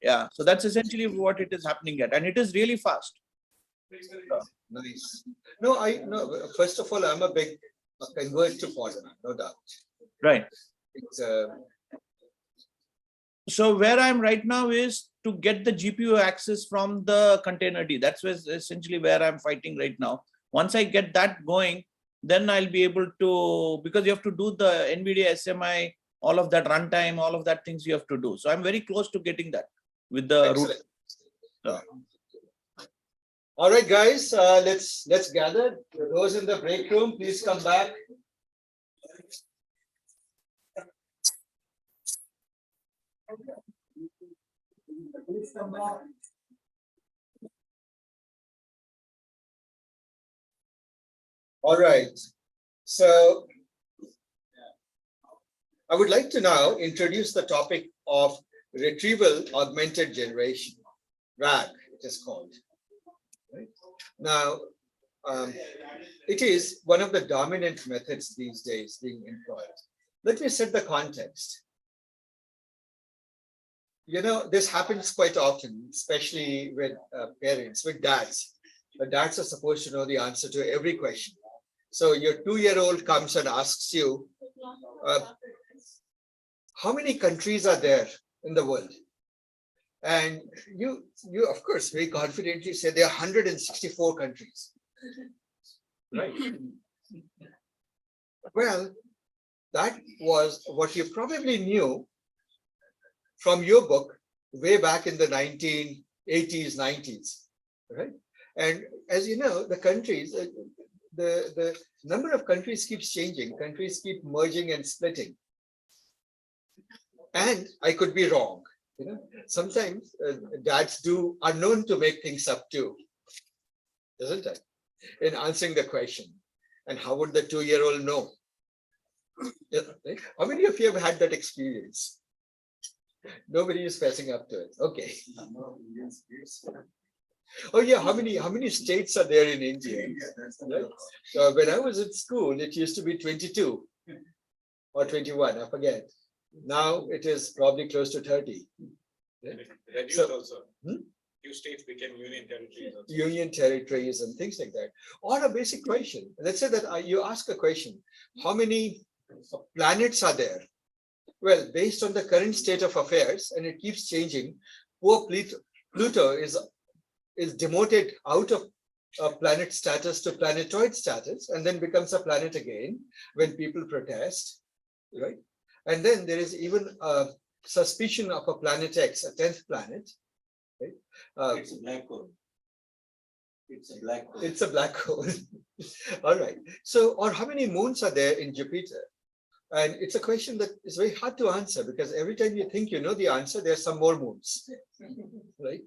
yeah. So that's essentially what it is happening at, and it is really fast. Nice. No, first of all, I'm a big convert to Polymer, no doubt. Right. It's So where I'm right now is to get the GPU access from the container D. That's essentially where I'm fighting right now. Once I get that going, then I'll be able to, because you have to do the NVIDIA SMI, all of that runtime, all of that things you have to do. So I'm very close to getting that with the root. All right, guys, let's gather. Those in the break room, please come back. Please come back. All right. So I would like to now introduce the topic of retrieval augmented generation, RAG, it is called. Right? Now, it is one of the dominant methods these days being employed. Let me set the context. You know, this happens quite often, especially with parents, with dads. The dads are supposed to know the answer to every question. So your 2-year-old comes and asks you, how many countries are there in the world? And you of course, very confidently say there are 164 countries. Right. Well, that was what you probably knew from your book way back in the 1980s, 90s, right? And as you know, the countries, the number of countries keeps changing. Countries keep merging and splitting. And I could be wrong. You know, sometimes dads are known to make things up too, isn't it? In answering the question. And how would the 2-year-old know? How many of you have had that experience? Nobody is fessing up to it. Okay. Oh yeah, how many states are there in India? Right? When I was at school, it used to be 22 or 21, I forget. Now it is probably close to 30. Reduced also. Few states became union territories. Union territories and things like that. Or a basic question. Let's say that you ask a question, how many planets are there? Well, based on the current state of affairs, and it keeps changing, poor Pluto is demoted out of planet status to planetoid status, and then becomes a planet again when people protest, right? And then there is even a suspicion of a planet X, a 10th planet. Right? It's a black hole. It's a black hole. It's a black hole. All right. So, or how many moons are there in Jupiter? And it's a question that is very hard to answer, because every time you think you know the answer, there are some more moons, right?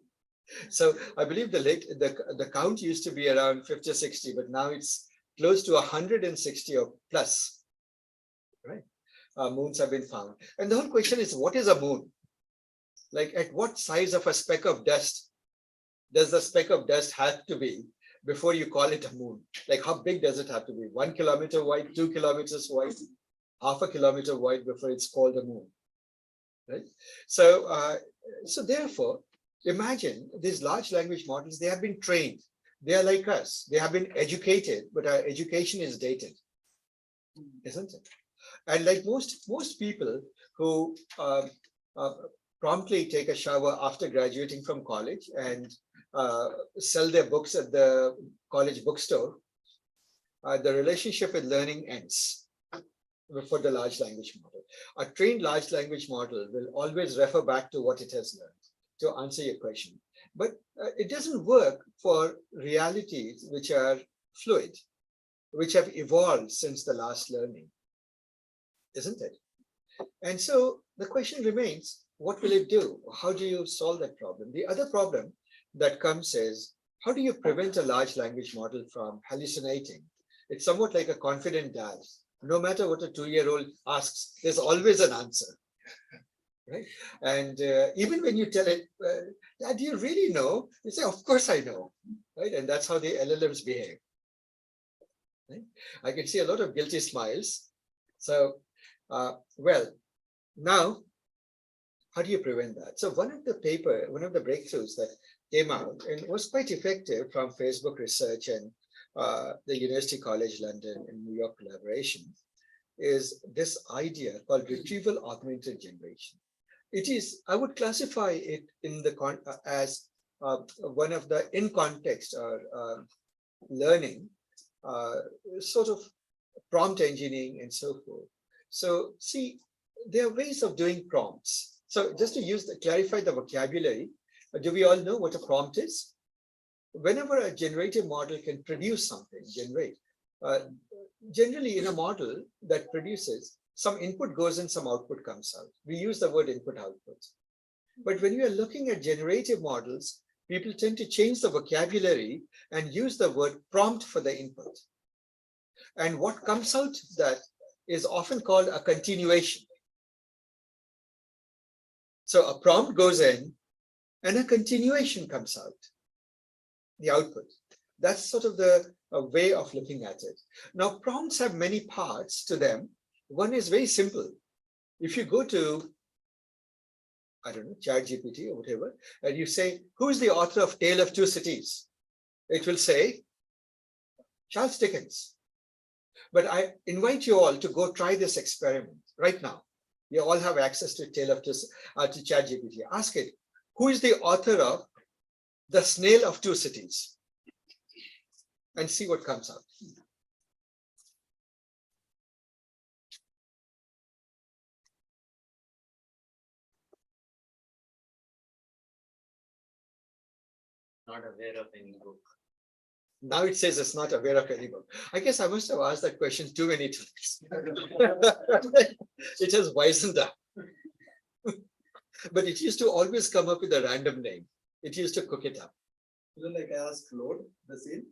So I believe the count used to be around 50 or 60, but now it's close to 160 or plus, right? Moons have been found. And the whole question is, what is a moon? Like, at what size of a speck of dust does the speck of dust have to be before you call it a moon? Like, how big does it have to be? 1 kilometer wide, 2 kilometers wide, half a kilometer wide before it's called a moon, right? So, so therefore, imagine these large language models, they have been trained. They are like us. They have been educated, but our education is dated, isn't it? And like most people who promptly take a shower after graduating from college and sell their books at the college bookstore, the relationship with learning ends for the large language model. A trained large language model will always refer back to what it has learned. to answer your question. But it doesn't work for realities which are fluid, which have evolved since the last learning, isn't it? And so the question remains, what will it do? How do you solve that problem? The other problem that comes is, how do you prevent a large language model from hallucinating? It's somewhat like a confident dad. No matter what a 2-year-old asks, there's always an answer. Right? And even when you tell it, Dad, do you really know? You say, of course I know. Right? And that's how the LLMs behave. Right? I can see a lot of guilty smiles. So, well, now, how do you prevent that? So one of the breakthroughs that came out and was quite effective from Facebook research and the University College London and New York collaboration is this idea called retrieval augmented generation. It is, I would classify it in the as one of the in context or learning, sort of prompt engineering and so forth. So see, there are ways of doing prompts. So just to clarify the vocabulary, do we all know what a prompt is? Whenever a generative model can produce something, generally in a model that produces, some input goes in, some output comes out. We use the word input output. But when you are looking at generative models, people tend to change the vocabulary and use the word prompt for the input. And what comes out that is often called a continuation. So a prompt goes in and a continuation comes out, the output. That's sort of the way of looking at it. Now, prompts have many parts to them. One is very simple. If you go to, I don't know, ChatGPT or whatever, and you say, who is the author of Tale of Two Cities? It will say, Charles Dickens. But I invite you all to go try this experiment right now. You all have access to Tale of to ChatGPT. Ask it, who is the author of The Snail of Two Cities? And see what comes out. Not aware of any book. Now it says it's not aware of any book. I guess I must have asked that question too many times. It has wisened up. But it used to always come up with a random name. It used to cook it up. You know, like I asked Claude the same.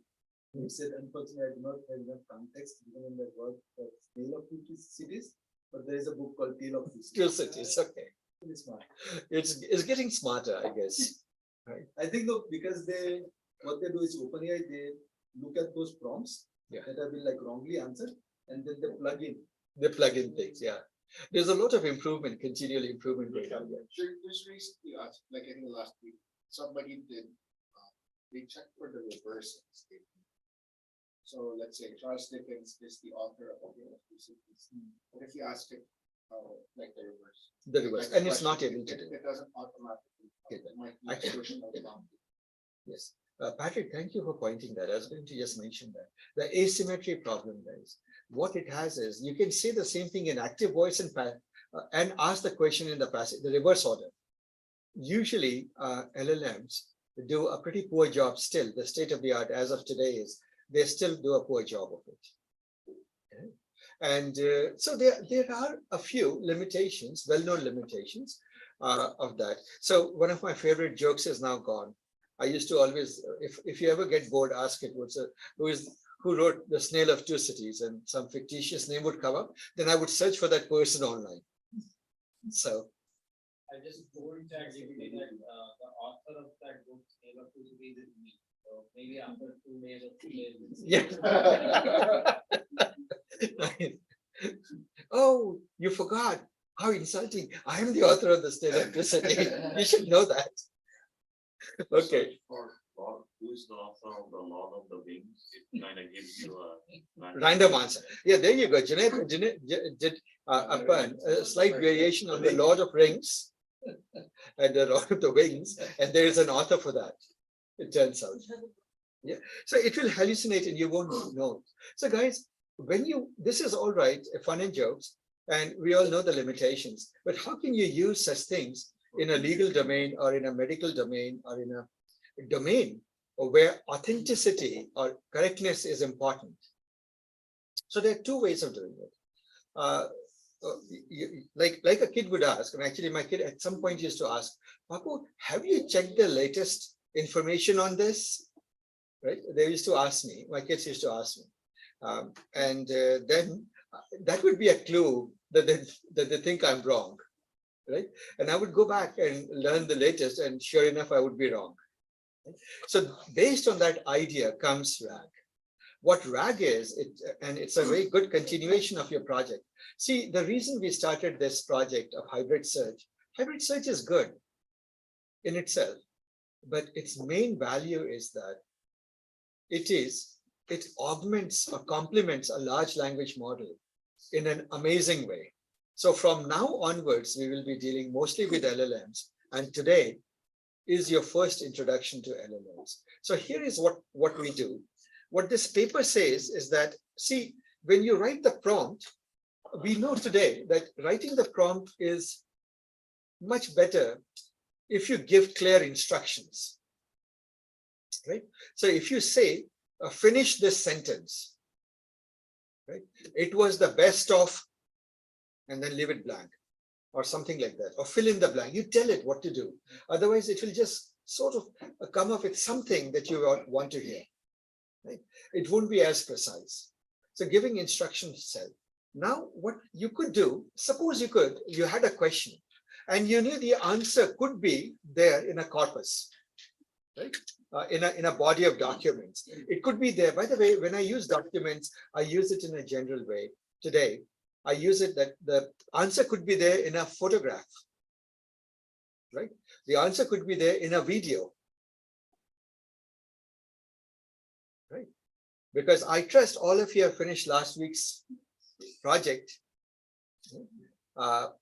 He said, unfortunately, I do not have enough context given in the word Tale of Two Cities, but there is a book called Tale of Two Cities, okay. It's smart. It's getting smarter, I guess. Right. I think though, because what they do is OpenAI, they look at those prompts that have been like wrongly answered, and then they plug in. They plug in things, yeah. There's a lot of improvement, continual improvement going on there. There's recently, like in the last week, somebody did, they checked for the reverse statement. So let's say Charles Dickens is the author of Tale of Two Cities. But if you ask it, like the reverse. The reverse, and it's not able to do it. It doesn't automatically. Yes. Patrick, thank you for pointing that. I was going to just mention that. The asymmetry problem, guys. What it has is, you can say the same thing in active voice and ask the question in the passive, the reverse order. Usually, LLMs do a pretty poor job still. The state of the art as of today is, they still do a poor job of it. Okay. And so there are a few limitations, well-known limitations of that. So one of my favorite jokes is now gone. I used to always, if you ever get bored, ask it, who wrote The Snail of Two Cities, and some fictitious name would come up, then I would search for that person online. So. I just told ChatGPT that the author of that book, Tale of Two Cities, is me. So maybe after 2 days or 3 days. Yeah. Oh, you forgot. How insulting. I am the author of The Snail of Two Cities. You should know that. Okay. For who is the author of the Lord of the Rings? It kind of gives you a random answer. Yeah, there you go. Janet did a slight variation on the Lord of Rings and the Lord of the Wings, and there is an author for that, it turns out. Yeah, so it will hallucinate and you won't know. So guys, this is all right, fun and jokes, and we all know the limitations, but how can you use such things in a legal domain or in a medical domain or in a domain where authenticity or correctness is important. So there are two ways of doing it. Like a kid would ask, and actually my kid at some point used to ask, Papu, have you checked the latest information on this? Right? They used to ask me, my kids used to ask me. Then that would be a clue that they think I'm wrong, right? And I would go back and learn the latest, and sure enough, I would be wrong. So based on that idea comes RAG. What RAG is, and it's a very good continuation of your project. See, the reason we started this project of hybrid search is good in itself, but its main value is that it augments or complements a large language model in an amazing way. So from now onwards, we will be dealing mostly with LLMs, and today is your first introduction to LLMs. So here is what we do. What this paper says is that, see, when you write the prompt, we know today that writing the prompt is much better if you give clear instructions, right? So if you say, finish this sentence, right? It was the best of, and then leave it blank or something like that, or fill in the blank. You tell it what to do. Otherwise, it will just sort of come up with something that you want to hear. Right? It won't be as precise. So giving instructions itself. Now, what you could do, suppose you had a question and you knew the answer could be there in a corpus, right? In a body of documents. It could be there. By the way, when I use documents, I use it in a general way. Today, I use it that the answer could be there in a photograph, right? The answer could be there in a video. Right? Because I trust all of you have finished last week's project,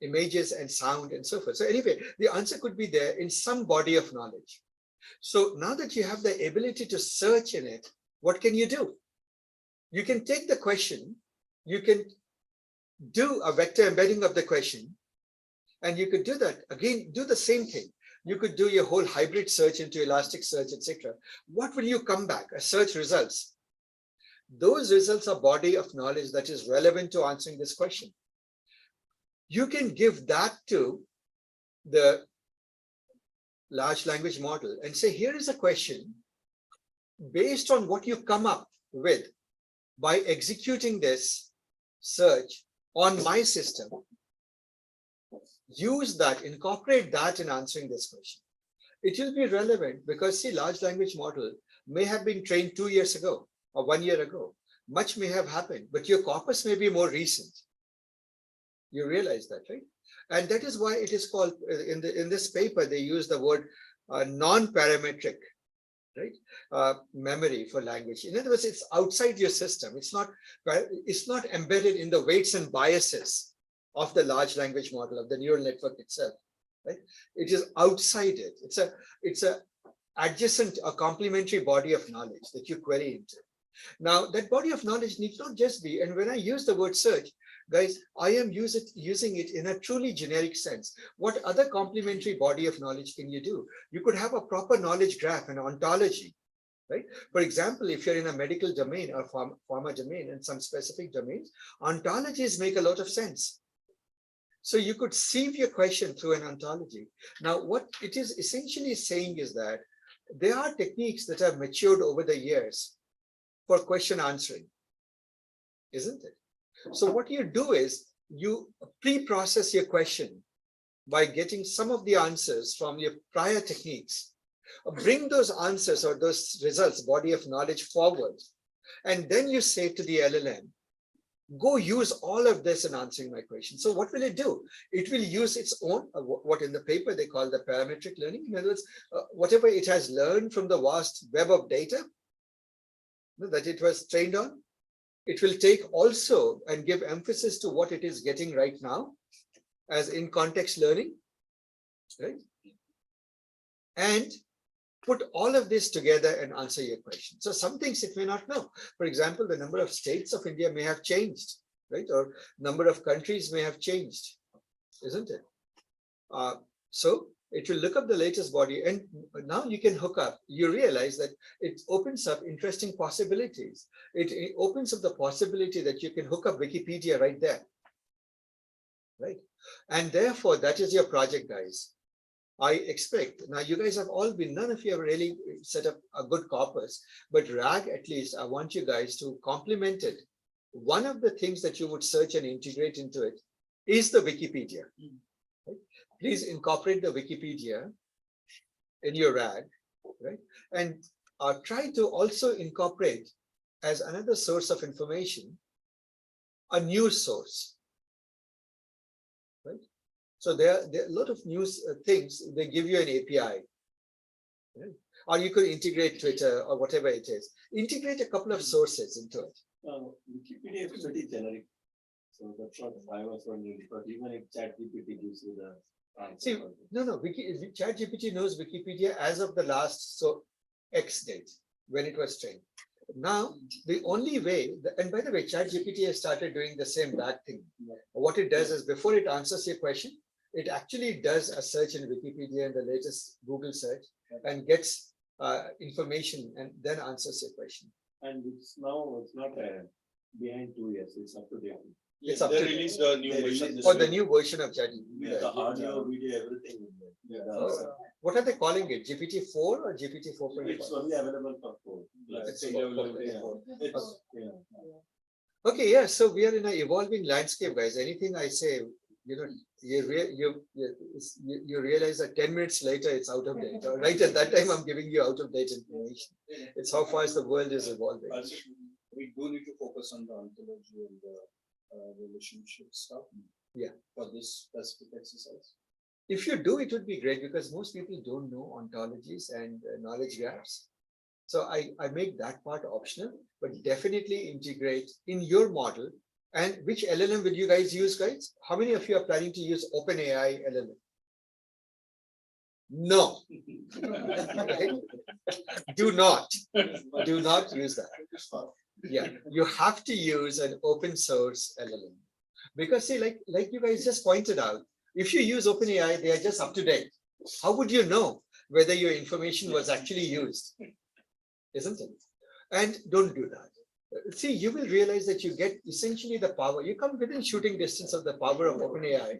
images and sound and so forth. So anyway, the answer could be there in some body of knowledge. So now that you have the ability to search in it, what can you do? You can take the question, you can do a vector embedding of the question, and you could do that. Again, do the same thing. You could do your whole hybrid search into Elasticsearch, etc. What will you come back? A search results. Those results are body of knowledge that is relevant to answering this question. You can give that to the large language model and say, here is a question based on what you come up with by executing this search on my system. Use that, incorporate that in answering this question. It will be relevant because, see, large language model may have been trained 2 years ago or 1 year ago. Much may have happened, but your corpus may be more recent. You realize that, right? And that is why it is called, in this paper, they use the word non-parametric, right? Memory for language. In other words, it's outside your system. It's not embedded in the weights and biases of the large language model, of the neural network itself, right? It is outside it. It's a adjacent, a complementary body of knowledge that you query into. Now, that body of knowledge needs not just be, and when I use the word search, guys, I am using it in a truly generic sense. What other complementary body of knowledge can you do? You could have a proper knowledge graph, an ontology, right? For example, if you're in a medical domain or pharma domain and some specific domains, ontologies make a lot of sense. So you could sieve your question through an ontology. Now, what it is essentially saying is that there are techniques that have matured over the years for question answering, isn't it? So what you do is you pre-process your question by getting some of the answers from your prior techniques. Bring those answers or those results, body of knowledge forward. And then you say to the LLM, go use all of this in answering my question. So what will it do? It will use its own, what in the paper they call the parametric learning. In other words, whatever it has learned from the vast web of data that it was trained on, it will take also and give emphasis to what it is getting right now as in context learning, right? And put all of this together and answer your question. So some things it may not know. For example, the number of states of India may have changed, right? Or number of countries may have changed, isn't it? So It will look up the latest body, and now you can hook up. You realize that it opens up interesting possibilities. It opens up the possibility that you can hook up Wikipedia right there. Right? And therefore, that is your project, guys. I expect, now you guys have all been, none of you have really set up a good corpus, but RAG, at least, I want you guys to complement it. One of the things that you would search and integrate into it is the Wikipedia. Right? Please incorporate the Wikipedia in your RAG, right? And try to also incorporate as another source of information, a news source, right? So there are a lot of news things, they give you an API, right? Or you could integrate Twitter or whatever it is. Integrate a couple of sources into it. Wikipedia is pretty generic. So that's what I was wondering, because even if ChatGPT gives you the answer. See, no, ChatGPT knows Wikipedia as of the last X date when it was trained. Now, the only way, and by the way, ChatGPT has started doing the same bad thing. What it does is before it answers your question, it actually does a search in Wikipedia and the latest Google search and gets information and then answers your question. And it's now, it's not behind 2 years, it's up to date. It's up to released a new version. Or the new version of ChatGPT. With the audio, video, everything. What are they calling it? GPT-4 or GPT-4.5? It's only available for 4. Okay, yeah. So we are in an evolving landscape, guys. Anything I say, you realize that 10 minutes later it's out of date. Or right at that time, I'm giving you out of date information. It's how fast the world is evolving. We do need to focus on the ontology and the relationship stuff. Yeah. For this specific exercise. If you do, it would be great because most people don't know ontologies and knowledge graphs. So I make that part optional, but definitely integrate in your model. And which LLM will you guys use, guys? How many of you are planning to use OpenAI LLM? No. Right? Do not use that. Yeah, you have to use an open source LLM. Because see, like you guys just pointed out, if you use OpenAI, they are just up to date. How would you know whether your information was actually used? Isn't it? And don't do that. See, you will realize that you get essentially the power. You come within shooting distance of the power of OpenAI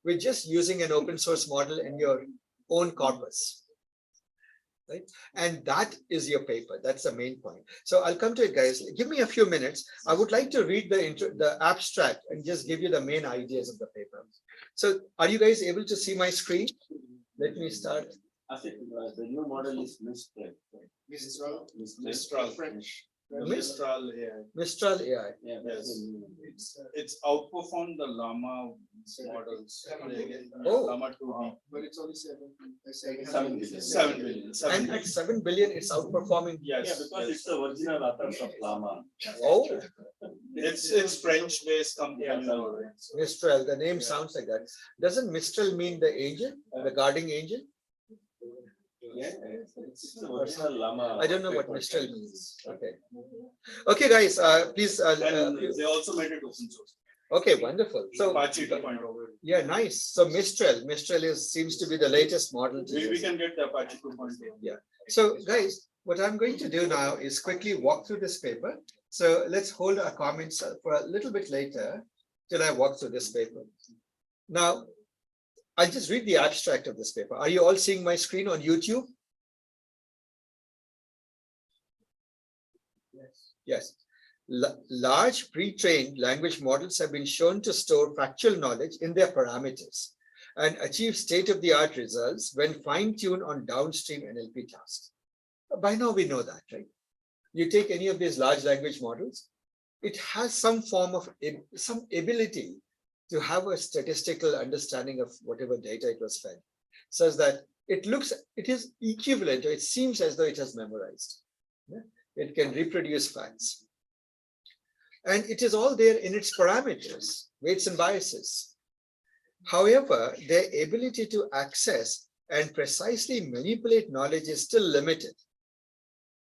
with just using an open source model and your own corpus. Right? And that is your paper. That's the main point. So I'll come to it, guys. Give me a few minutes. I would like to read the abstract and just give you the main ideas of the paper. So are you guys able to see my screen? Let me start. The new model is Mistral. Mistral French. Mistral AI. Mistral AI. Yeah, Yes. It's outperformed the Llama models. Oh. Llama 2B. But it's only 7 billion. 7 billion. And at 7 billion, it's outperforming. Yes. Yeah, because it's the original authors of Llama. Oh, It's French based company. Mistral. The name sounds like that. Doesn't Mistral mean the angel, the guarding angel? Yeah, it's the original Llama. I don't know what Mistral means. Okay. Okay, guys, please. And they also made it open source. Okay, wonderful. So, Apache 2.0. yeah, nice. So Mistral seems to be the latest model. We can get the Apache 2.0. Yeah. So guys, what I'm going to do now is quickly walk through this paper. So let's hold our comments for a little bit later till I walk through this paper. Now, I'll just read the abstract of this paper. Are you all seeing my screen on YouTube? Yes. Large pre-trained language models have been shown to store factual knowledge in their parameters and achieve state-of-the-art results when fine-tuned on downstream NLP tasks. By now we know that, right? You take any of these large language models, it has some form of some ability to have a statistical understanding of whatever data it was fed, such that it is equivalent, or it seems as though it has memorized. Yeah? It can reproduce facts. And it is all there in its parameters, weights and biases. However, their ability to access and precisely manipulate knowledge is still limited.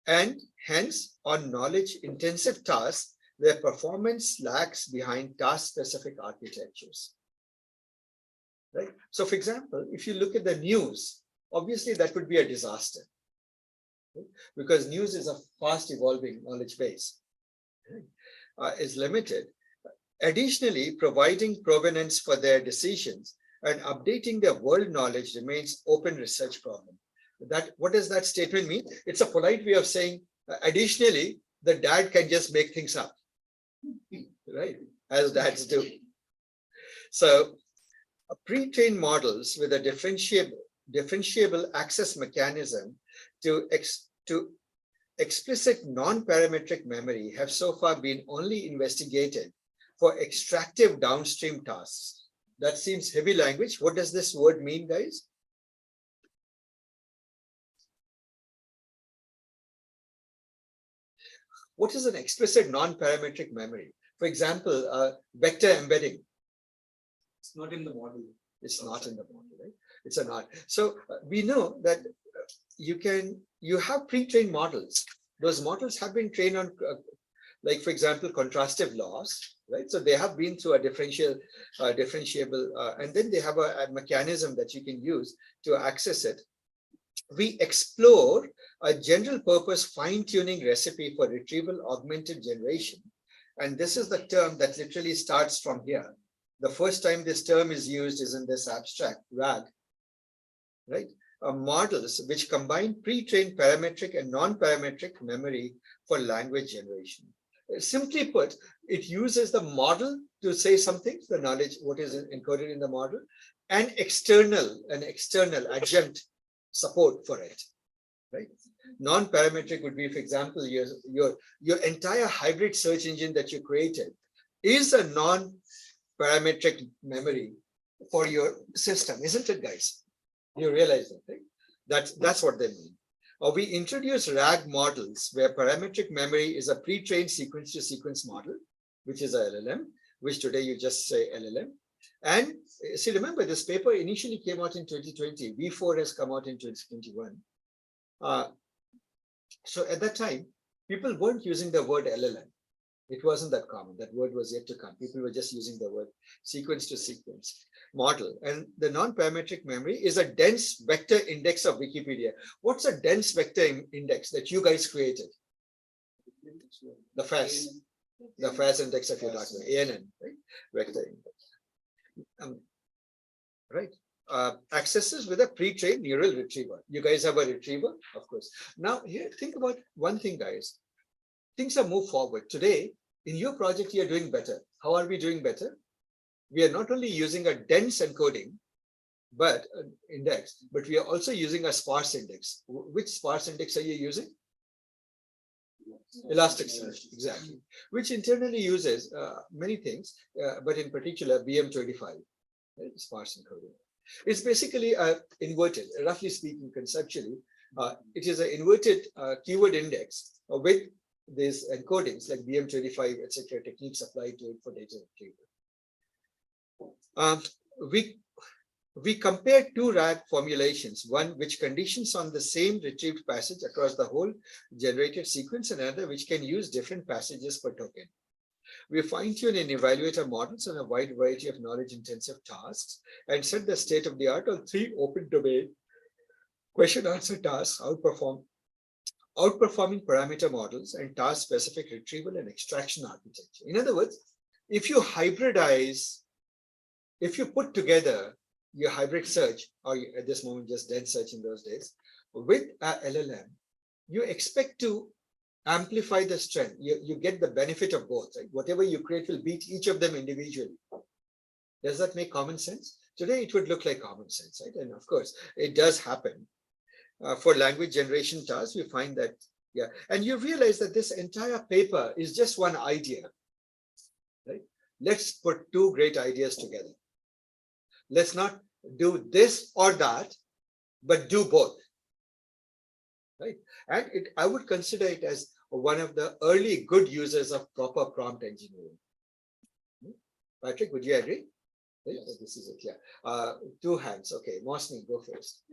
And hence, on knowledge-intensive tasks, their performance lags behind task-specific architectures. right? So for example, if you look at the news, obviously that would be a disaster, right? Because news is a fast evolving knowledge base, right? Is limited. Additionally, providing provenance for their decisions and updating their world knowledge remains open research problem. What does that statement mean? It's a polite way of saying, additionally, the dad can just make things up, right? As dads do. So pre-trained models with a differentiable access mechanism to explicit non-parametric memory have so far been only investigated for extractive downstream tasks. That seems heavy language. What does this word mean, guys? What is an explicit non-parametric memory? For example, vector embedding. It's not in the model. It's not in the model, right? It's a not. So we know that you have pre-trained models. Those models have been trained on, like for example, contrastive laws, right? So they have been through a differentiable, and then they have a mechanism that you can use to access it. We explore a general purpose fine-tuning recipe for retrieval augmented generation. And this is the term that literally starts from here. The first time this term is used is in this abstract, RAG, right? Models which combine pre-trained parametric and non-parametric memory for language generation. Simply put, it uses the model to say something, the knowledge, what is encoded in the model, and external adjunct support for it, right? Non-parametric would be, for example, your entire hybrid search engine that you created is a non-parametric memory for your system, isn't it, guys? You realize that, right? That's what they mean. We introduce RAG models where parametric memory is a pre-trained sequence-to-sequence model, which is a LLM, which today you just say LLM. And see, remember, this paper initially came out in 2020. V4 has come out in 2021. So at that time, people weren't using the word LLM. It wasn't that common. That word was yet to come. People were just using the word sequence-to-sequence model. And the non-parametric memory is a dense vector index of Wikipedia. What's a dense vector index that you guys created? The FAS. The FAS index of your document, ANN, right? Vector index. Right. Accesses with a pre-trained neural retriever. You guys have a retriever, of course. Now, here, think about one thing, guys. Things have moved forward. Today, in your project, you're doing better. How are we doing better? We are not only using a dense encoding, but index, but we are also using a sparse index. Which sparse index are you using? Elasticsearch, exactly. Which internally uses many things, but in particular, BM25, right? Sparse encoding. It's basically inverted, roughly speaking, conceptually. It is an inverted keyword index with these encodings like BM25, etc., techniques applied to it for data retrieval. We compare two RAG formulations, one which conditions on the same retrieved passage across the whole generated sequence, and another which can use different passages per token. We fine-tune and evaluate our models on a wide variety of knowledge-intensive tasks and set the state of the art on 3 open domain question-answer tasks, outperforming parameter models and task-specific retrieval and extraction architecture. In other words, if you hybridize, if you put together your hybrid search, or at this moment just dense search in those days, with a LLM, you expect to amplify the strength. You get the benefit of both, right? Whatever you create will beat each of them individually. Does that make common sense? Today, it would look like common sense, right? And of course, it does happen. For language generation tasks, we find that, yeah. And you realize that this entire paper is just one idea, right? Let's put 2 great ideas together. Let's not do this or that, but do both, right? And I would consider it as one of the early good users of proper prompt engineering. Patrick, would you agree? Yes. This is it, yeah. 2 hands. Okay, Mosni, go first.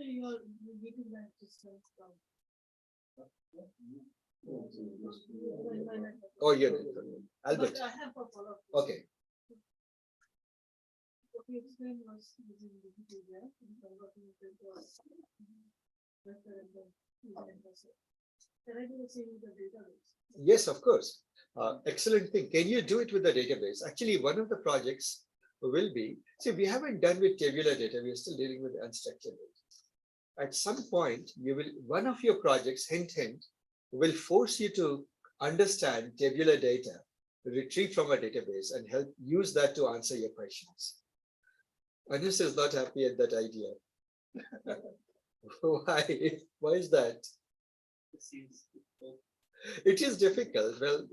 Oh, yeah. Albert. Okay. he explained was using Wikipedia and converting it into a vector and then using it. Can I do the same with the database? Yes, of course. Excellent thing. Can you do it with the database? Actually, one of the projects will be, see, we haven't done with tabular data. We're still dealing with unstructured data. At some point, you will, one of your projects, hint, hint, will force you to understand tabular data, retrieve from a database and help use that to answer your questions. Anis is not happy at that idea. Why? Why is that? It is difficult. Well,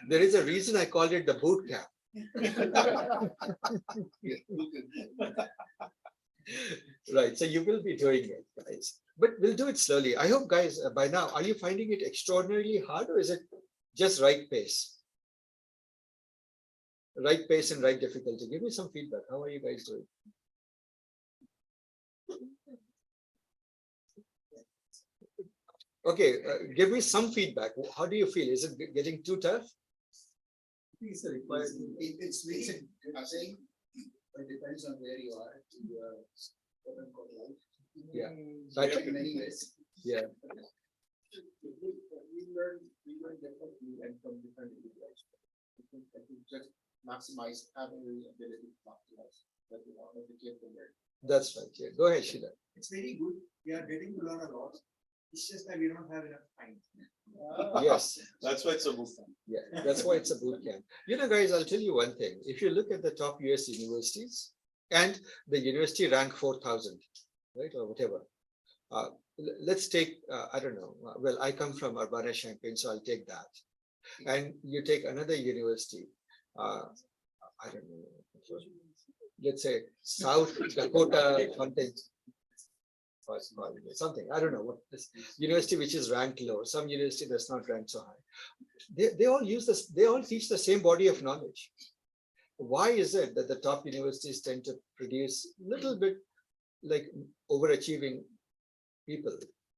there is a reason I called it the boot camp. Right, so you will be doing it, guys, but we'll do it slowly. I hope, guys, by now, are you finding it extraordinarily hard, or is it just right pace? Right pace and right difficulty. Give me some feedback. How are you guys doing? Okay, give me some feedback. How do you feel? Is it getting too tough? It's recent, I'm saying, but it depends on where you are. Open code life. Yeah. In many ways. Yeah. We learn differently and from different individuals. I think just maximize having the ability to maximize that you want to keep the learn. That's right. Yeah. Go ahead, Sheila. It's very good. We are getting to learn a lot. It's just that we don't have enough time. Yes. That's why it's a boot camp. Yeah, that's why it's a boot camp. You know, guys, I'll tell you one thing. If you look at the top US universities and the university rank 4,000, right, or whatever, let's take, I don't know, well, I come from Urbana-Champaign, so I'll take that. And you take another university, I don't know, let's say South Dakota, something, I don't know what this university which is ranked low, some university that's not ranked so high. They all use this, they all teach the same body of knowledge. Why is it that the top universities tend to produce a little bit like overachieving people,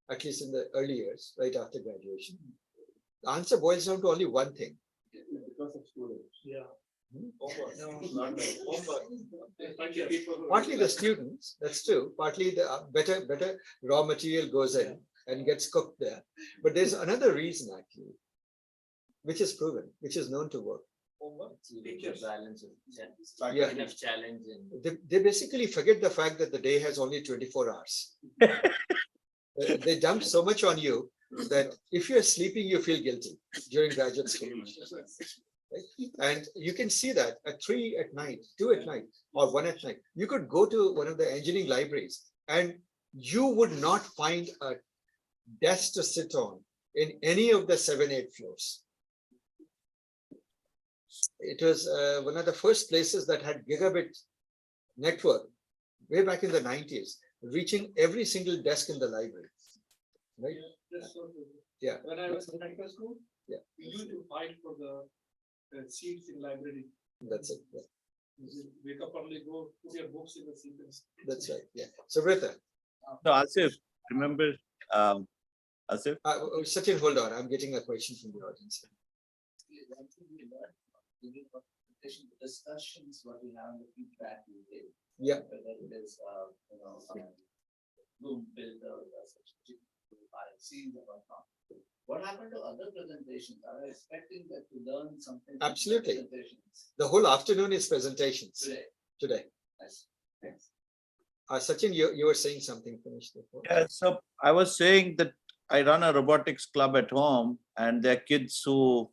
at least in the early years, right after graduation? The answer boils down to only one thing. Because of students. Yeah. Partly the students, that's true. Partly the better raw material goes in and gets cooked there. But there's another reason actually, which is proven, which is known to work. Yeah. Enough challenge and They basically forget the fact that the day has only 24 hours. They dump so much on you that if you're sleeping, you feel guilty during graduate school. Right? And you can see that at 3 at night, 2 at night, or 1 at night, you could go to one of the engineering libraries and you would not find a desk to sit on in any of the 7, 8 floors. It was one of the first places that had gigabit network way back in the 90s, reaching every single desk in the library. Right? Yeah. When I was in medical school, yeah, we used to fight for the seats in library. That's it. Yeah. You wake up early, go put your books in the seats. That's right. Yeah. So, Rita. No, Asif, remember, Asif? Sachin, hold on. I'm getting a question from the audience. discussions, what we have, the feedback we give. Yeah. Whether it is, Bloom build such RFCs or whatnot. What happened to other presentations? Are I expecting that to learn something? Absolutely. The whole afternoon is presentations. Today. Yes. Thanks. Sachin, you were saying something, finished before. Yeah, so I was saying that I run a robotics club at home, and there are kids who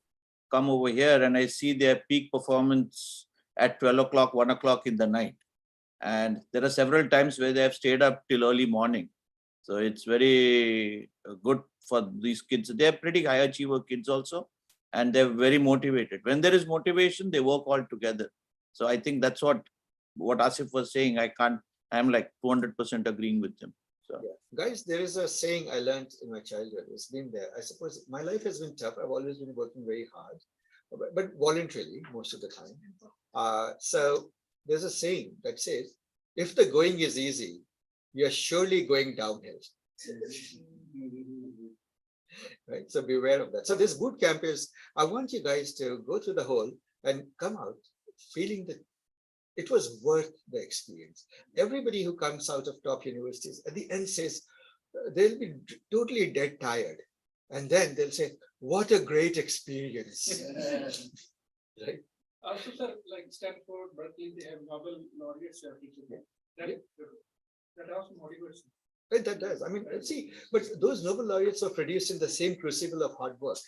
come over here and I see their peak performance at 12 o'clock, 1 o'clock in the night. And there are several times where they have stayed up till early morning. So it's very good for these kids. They're pretty high achiever kids also, and they're very motivated. When there is motivation, they work all together. So I think that's what Asif was saying. I'm like 200% agreeing with him. So yeah. Guys, there is a saying I learned in my childhood. It's been there. I suppose my life has been tough. I've always been working very hard, but voluntarily most of the time. So there's a saying that says, if the going is easy, you're surely going downhill. Right? So beware of that. So this boot camp is, I want you guys to go through the whole and come out feeling the it was worth the experience. Everybody who comes out of top universities at the end says they'll be totally dead tired. And then they'll say, what a great experience. Right? Also, sir, like Stanford, Berkeley, they have Nobel laureates who are teaching. That also motivates. Right, that does. I mean, see, but those Nobel laureates are produced in the same crucible of hard work.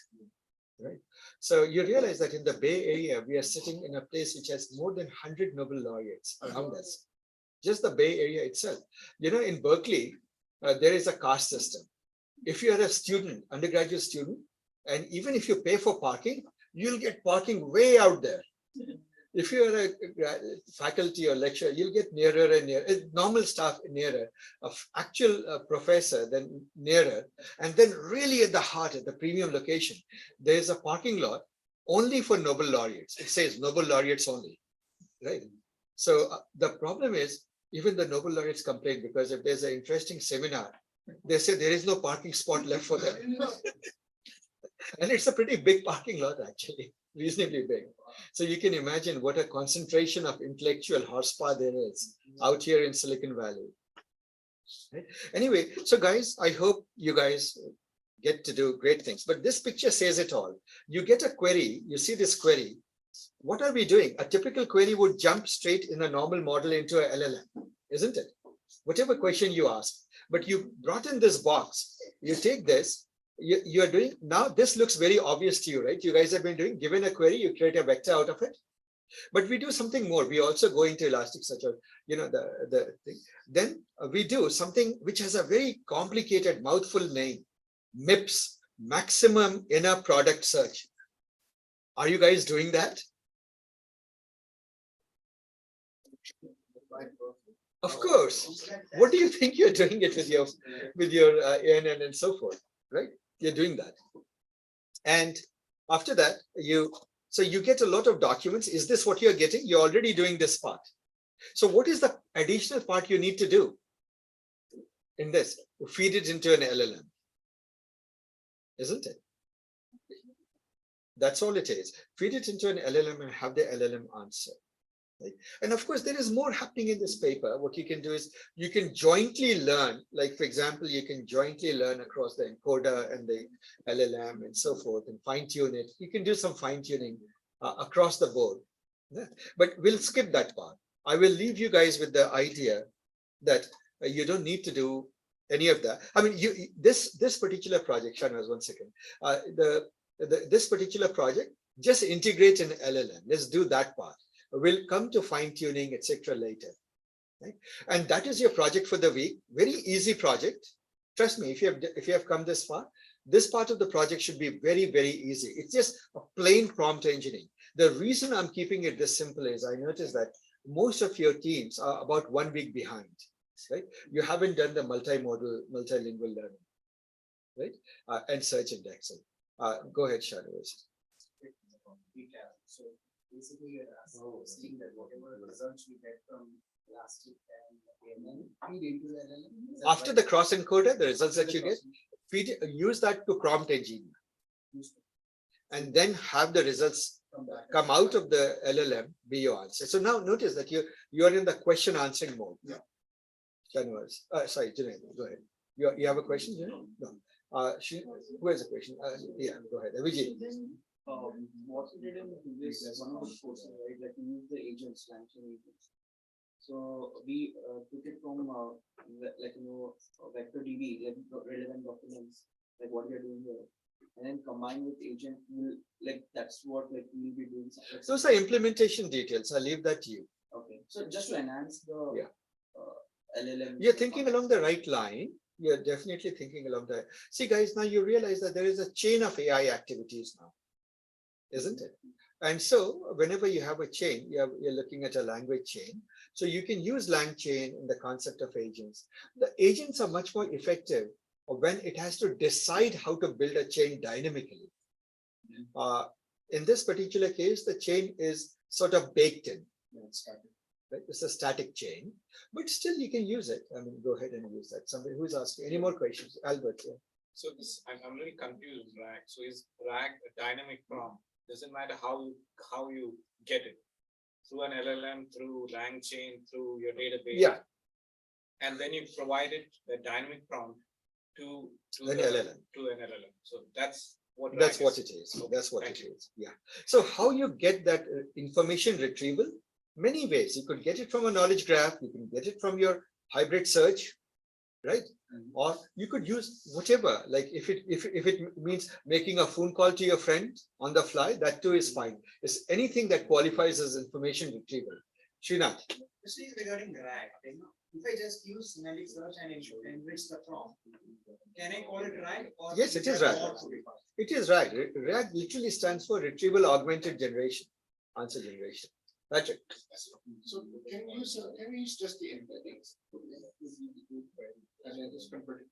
Right. So you realize that in the Bay Area, we are sitting in a place which has more than 100 Nobel laureates around us. Just the Bay Area itself. You know, in Berkeley, there is a caste system. If you are a student, undergraduate student, and even if you pay for parking, you'll get parking way out there. If you are a faculty or lecturer, you'll get nearer and nearer, normal staff nearer, actual professor then nearer, and then really at the heart, at the premium location, there's a parking lot only for Nobel laureates. It says Nobel laureates only, right? So the problem is, even the Nobel laureates complain because if there's an interesting seminar, they say there is no parking spot left for them. And it's a pretty big parking lot, actually, reasonably big. So you can imagine what a concentration of intellectual horsepower there is out here in Silicon Valley. Right? Anyway, so guys, I hope you guys get to do great things. But this picture says it all. You get a query, you see this query. What are we doing? A typical query would jump straight in a normal model into a LLM, isn't it? Whatever question you ask. But you brought in this box. You take this. You are doing now. This looks very obvious to you, right? You guys have been doing, given a query, you create a vector out of it. But we do something more. We also go into Elasticsearch, or the thing. Then we do something which has a very complicated mouthful name, MIPS, Maximum Inner Product Search. Are you guys doing that? Of course. What do you think you're doing it with your ANN and so forth, right? You're doing that. And after that, you get a lot of documents. Is this what you're getting? You're already doing this part. So what is the additional part you need to do in this? Feed it into an LLM, isn't it? That's all it is. Feed it into an LLM and have the LLM answer. Right? And of course, there is more happening in this paper. What you can do is you can jointly learn, like, for example, you can jointly learn across the encoder and the LLM and so forth and fine tune it. You can do some fine tuning across the board. Yeah. But we'll skip that part. I will leave you guys with the idea that you don't need to do any of that. I mean, this particular project, Shanaz, 1 second. This particular project, just integrate an LLM. Let's do that part. We'll come to fine tuning, etc. later. Right? And that is your project for the week. Very easy project. Trust me, if you have come this far, this part of the project should be very, very easy. It's just a plain prompt engineering. The reason I'm keeping it this simple is I noticed that most of your teams are about 1 week behind. Right? You haven't done the multimodal, multilingual learning, right? And search indexing. Go ahead, Shanaz. So basically, saying that whatever results we get from Elastic and ANN, feed into the LLM. After the cross encoder, the results that you get, use that to prompt engineer, and then have the results come out of the LLM be your answer. So now notice that you are in the question answering mode. Yeah. Sorry, Junaid, go ahead. You have a question, Junaid? No. Who has a question? Yeah, go ahead. Vijay. What we did in the previous one of the courses, right? Like we use the agents, LangChain agents. So we took it from vector DB, like relevant documents, like what we are doing here, and then combine with agent. That's what we'll be doing. Those are implementation details. I'll leave that to you. Okay. So just to enhance the LLM. You're thinking along the right line. You're definitely thinking along the. See, guys, now you realize that there is a chain of AI activities now, isn't it? And so whenever you have a chain, you're looking at a language chain. So you can use LangChain in the concept of agents. The agents are much more effective when it has to decide how to build a chain dynamically. In this particular case, the chain is sort of baked in. Right? It's a static chain, but still you can use it. I mean, go ahead and use that. Somebody who's asking any more questions? Albert. Yeah. So this, I'm really confused with RAG. So is RAG a dynamic prompt? Doesn't matter how you get it. through an LLM, through LangChain, through your database. Yeah, And then you provide it the dynamic prompt to an LLM. To an LLM. So that's what That's RAG what is. it is. Okay, That's what thank it you. is. Yeah. So how you get that information retrieval? Many ways. You could get it from a knowledge graph. You can get it from your hybrid search, right? Or you could use whatever. Like if it means making a phone call to your friend on the fly, that too is fine. It's anything that qualifies as information retrieval. Srinath. Regarding RAG, if I just use generic search and enrich the prompt, can I call it RAG? Or Yes, it is RAG. It is RAG. RAG literally stands for Retrieval Augmented Generation, answer generation. Patrick. So can we use just the embeddings? And then just convert it.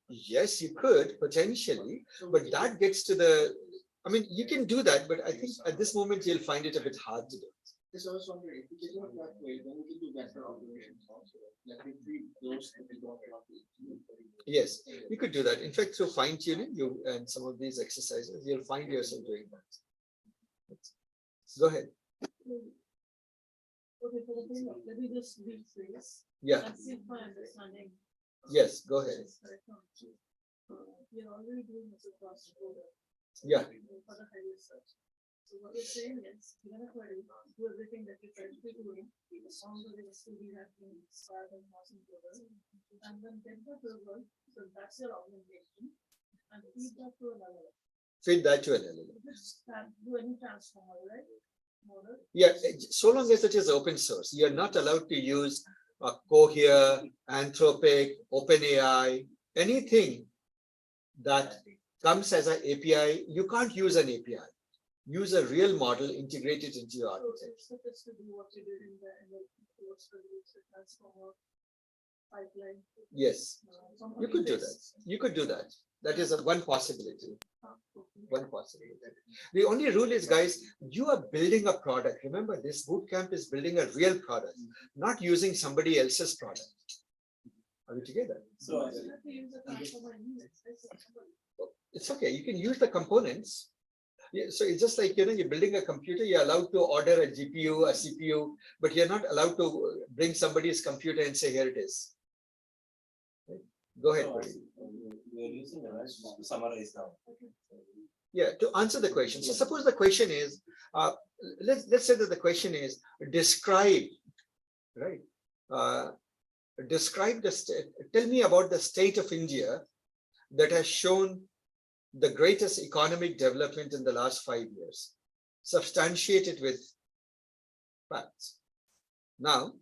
Yes, you could potentially, but that gets to the, I mean, you can do that, but I think at this moment you'll find it a bit hard to do. Yes, I was wondering, if we can do it that way, then we can do vector operations also. Like we treat those that we don't want to. Yes, you could do that. In fact, through fine tuning, you and some of these exercises, you'll find yourself doing that. Go ahead. Okay, for the thing, let me just rephrase. Yeah. And see if my understanding. Yes, go ahead. is correct or not. You're already doing this across the border. Yeah. For the higher search. So what you're saying is, you're gonna query, do everything that you're currently doing, all the ways to be having start and mouse and border, and then get the result, so that's your augmentation, and feed that to another. Feed that to an LLM. Just do any transformer, right? Model. Yeah, so long as it is open source, you're not allowed to use Cohere, Anthropic, OpenAI, anything that comes as an API. You can't use an API. Use a real model, integrate it into your architecture. So just to do what you did in the course for the transformer pipeline. Yes, you could do that. You could do that. That is one possibility. One possibility. The only rule is, guys, you are building a product. Remember, this bootcamp is building a real product, not using somebody else's product. Are we together? So it's okay. You can use the components. Yeah, so it's just like, you're building a computer, you're allowed to order a GPU, a CPU, but you're not allowed to bring somebody's computer and say, here it is. Right? Go ahead. We are using the rest to summarize now. Yeah, to answer the question. So suppose the question is, let's say that the question is, describe, right? Describe the state, tell me about the state of India that has shown the greatest economic development in the last 5 years. Substantiate it with facts. Now,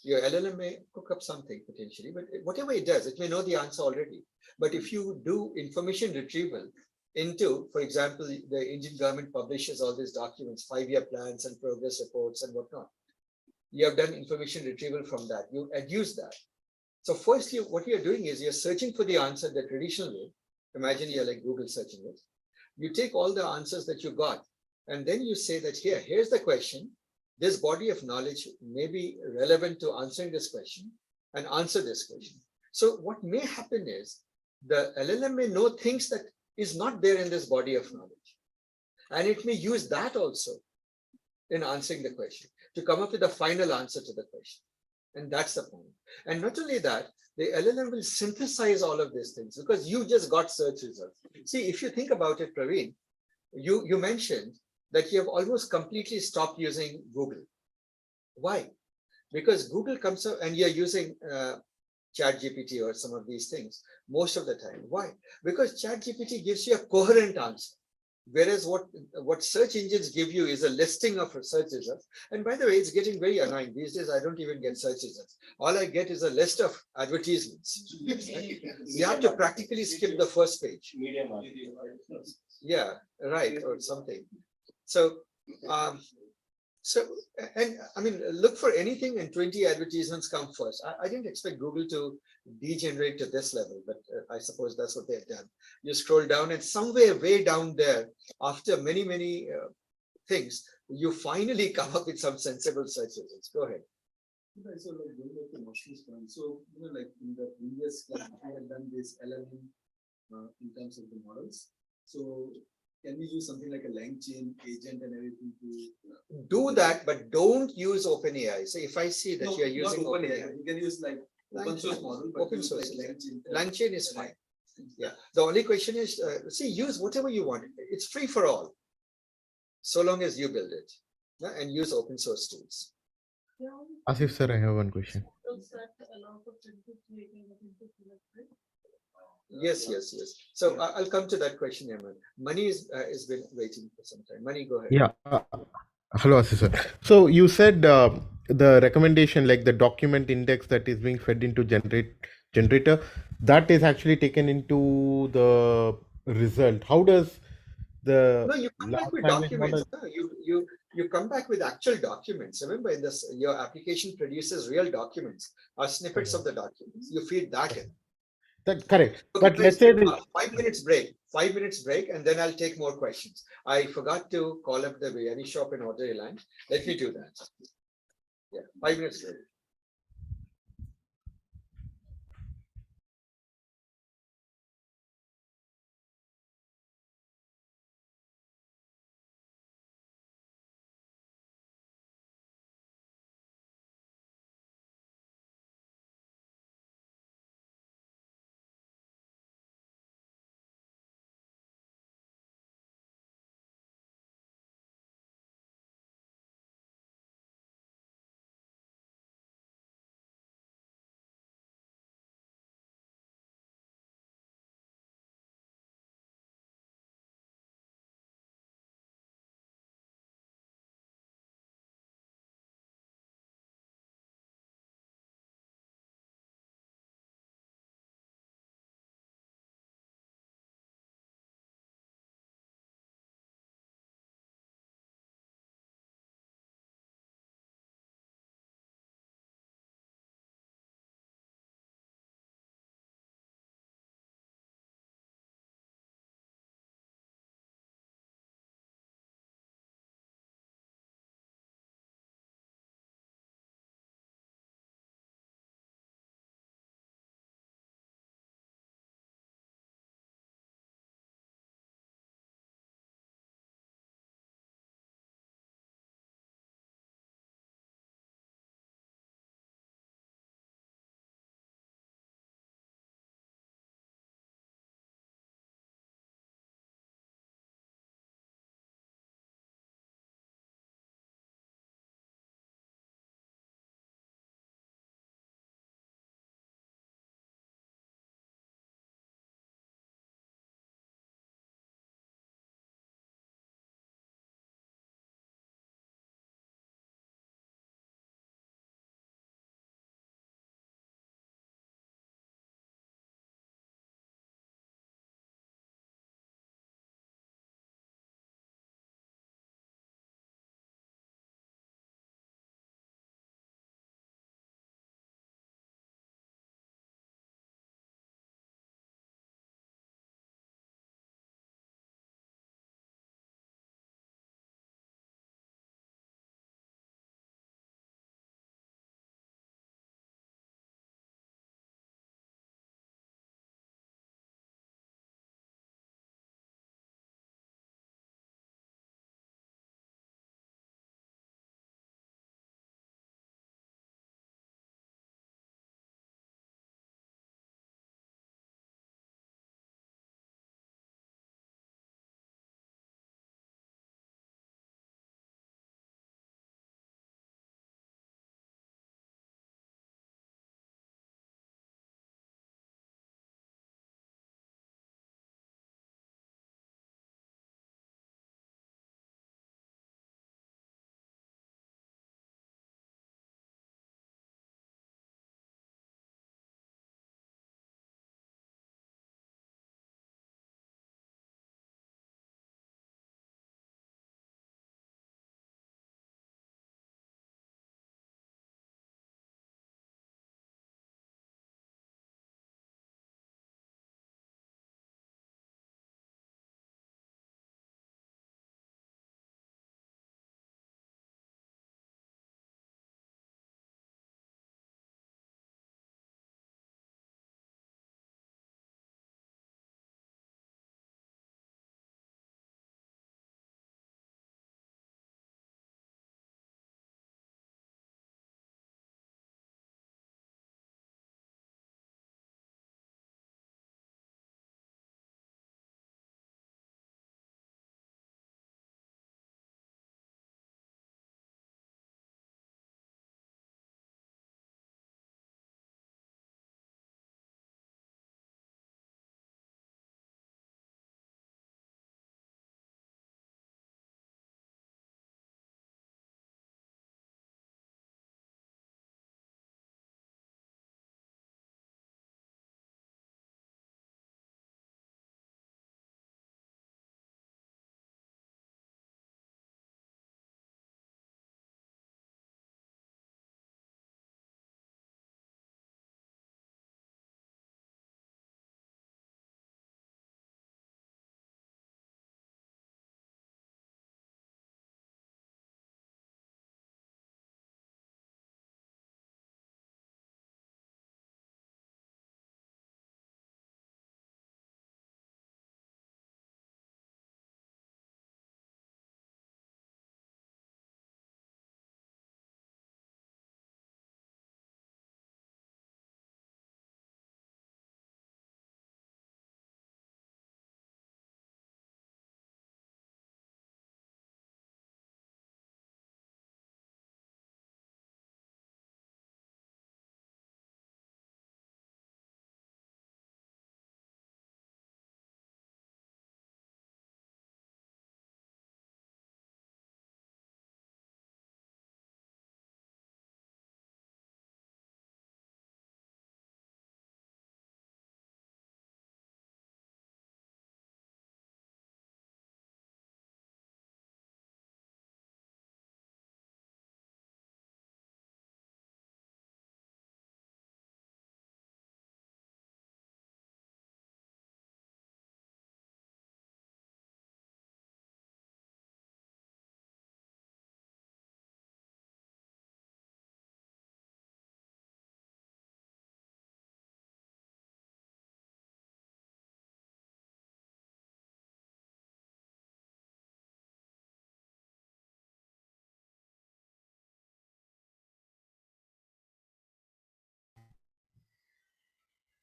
your LLM may cook up something potentially, but whatever it does, it may know the answer already. But if you do information retrieval into, for example, the Indian government publishes all these documents, 5-year plans and progress reports and whatnot. You have done information retrieval from that. You adduce that. So firstly, what you're doing is you're searching for the answer the traditional way. Imagine you're like Google searching it. You take all the answers that you got, and then you say that here's the question. This body of knowledge may be relevant to answering this question and answer this question. So what may happen is the LLM may know things that is not there in this body of knowledge. And it may use that also in answering the question to come up with a final answer to the question. And that's the point. And not only that, the LLM will synthesize all of these things because you just got search results. See, if you think about it, Praveen, you mentioned that you have almost completely stopped using Google. Why? Because Google comes up and you're using ChatGPT or some of these things most of the time. Why? Because ChatGPT gives you a coherent answer. Whereas what search engines give you is a listing of search results. And by the way, it's getting very annoying. These days, I don't even get search results. All I get is a list of advertisements. Right? You have to practically skip the first page. Media marketing. Yeah, right, or something. So, and I mean, look for anything and 20 advertisements come first. I didn't expect Google to degenerate to this level, but I suppose that's what they've done. You scroll down and somewhere way down there, after many things, you finally come up with some sensible search results. Go ahead. So like going back to Moshi's point, so like in the previous class, we had done this LLM in terms of the models. So can we use something like a LangChain agent and everything to? Do that, but don't use OpenAI. So if I see that No, you're not using OpenAI, OpenAI, you can use like open source model, but open use source, like LangChain. LangChain is fine. Yeah, the only question is, see, use whatever you want. It's free for all, so long as you build it, yeah, and use open source tools. Asif sir, I have one question. Does that allow for print to creating a print to print? Yes, yes, yes. So I'll come to that question, Emma. Money is been waiting for some time. Money, go ahead. Yeah. Hello, Asif sir. So you said the recommendation, like the document index that is being fed into generator, that is actually taken into the result. How does the No, you come back large with language documents. model? No, you come back with actual documents. Remember, in this, your application produces real documents or snippets of the documents. You feed that in. That correct. Okay, But guys, let's say the 5 minutes break. 5 minutes break, and then I'll take more questions. I forgot to call up the biryani shop and order a lunch. Let me do that. Yeah, 5 minutes break.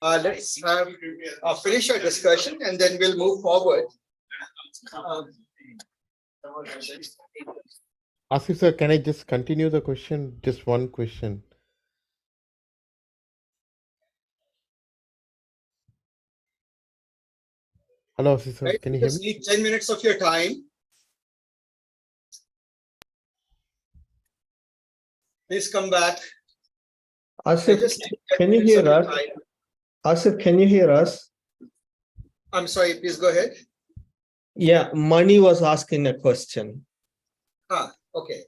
let's finish our discussion and then we'll move forward. Asif sir, can I just continue the question? Just one question. Hello, Asif sir, Right? can you We hear just me? need 10 minutes of your time. Please come back. Asif, Just need 10 can you minutes of hear your us? time. Asif, can you hear us? I'm sorry, please go ahead. Yeah, Mani was asking a question. Okay.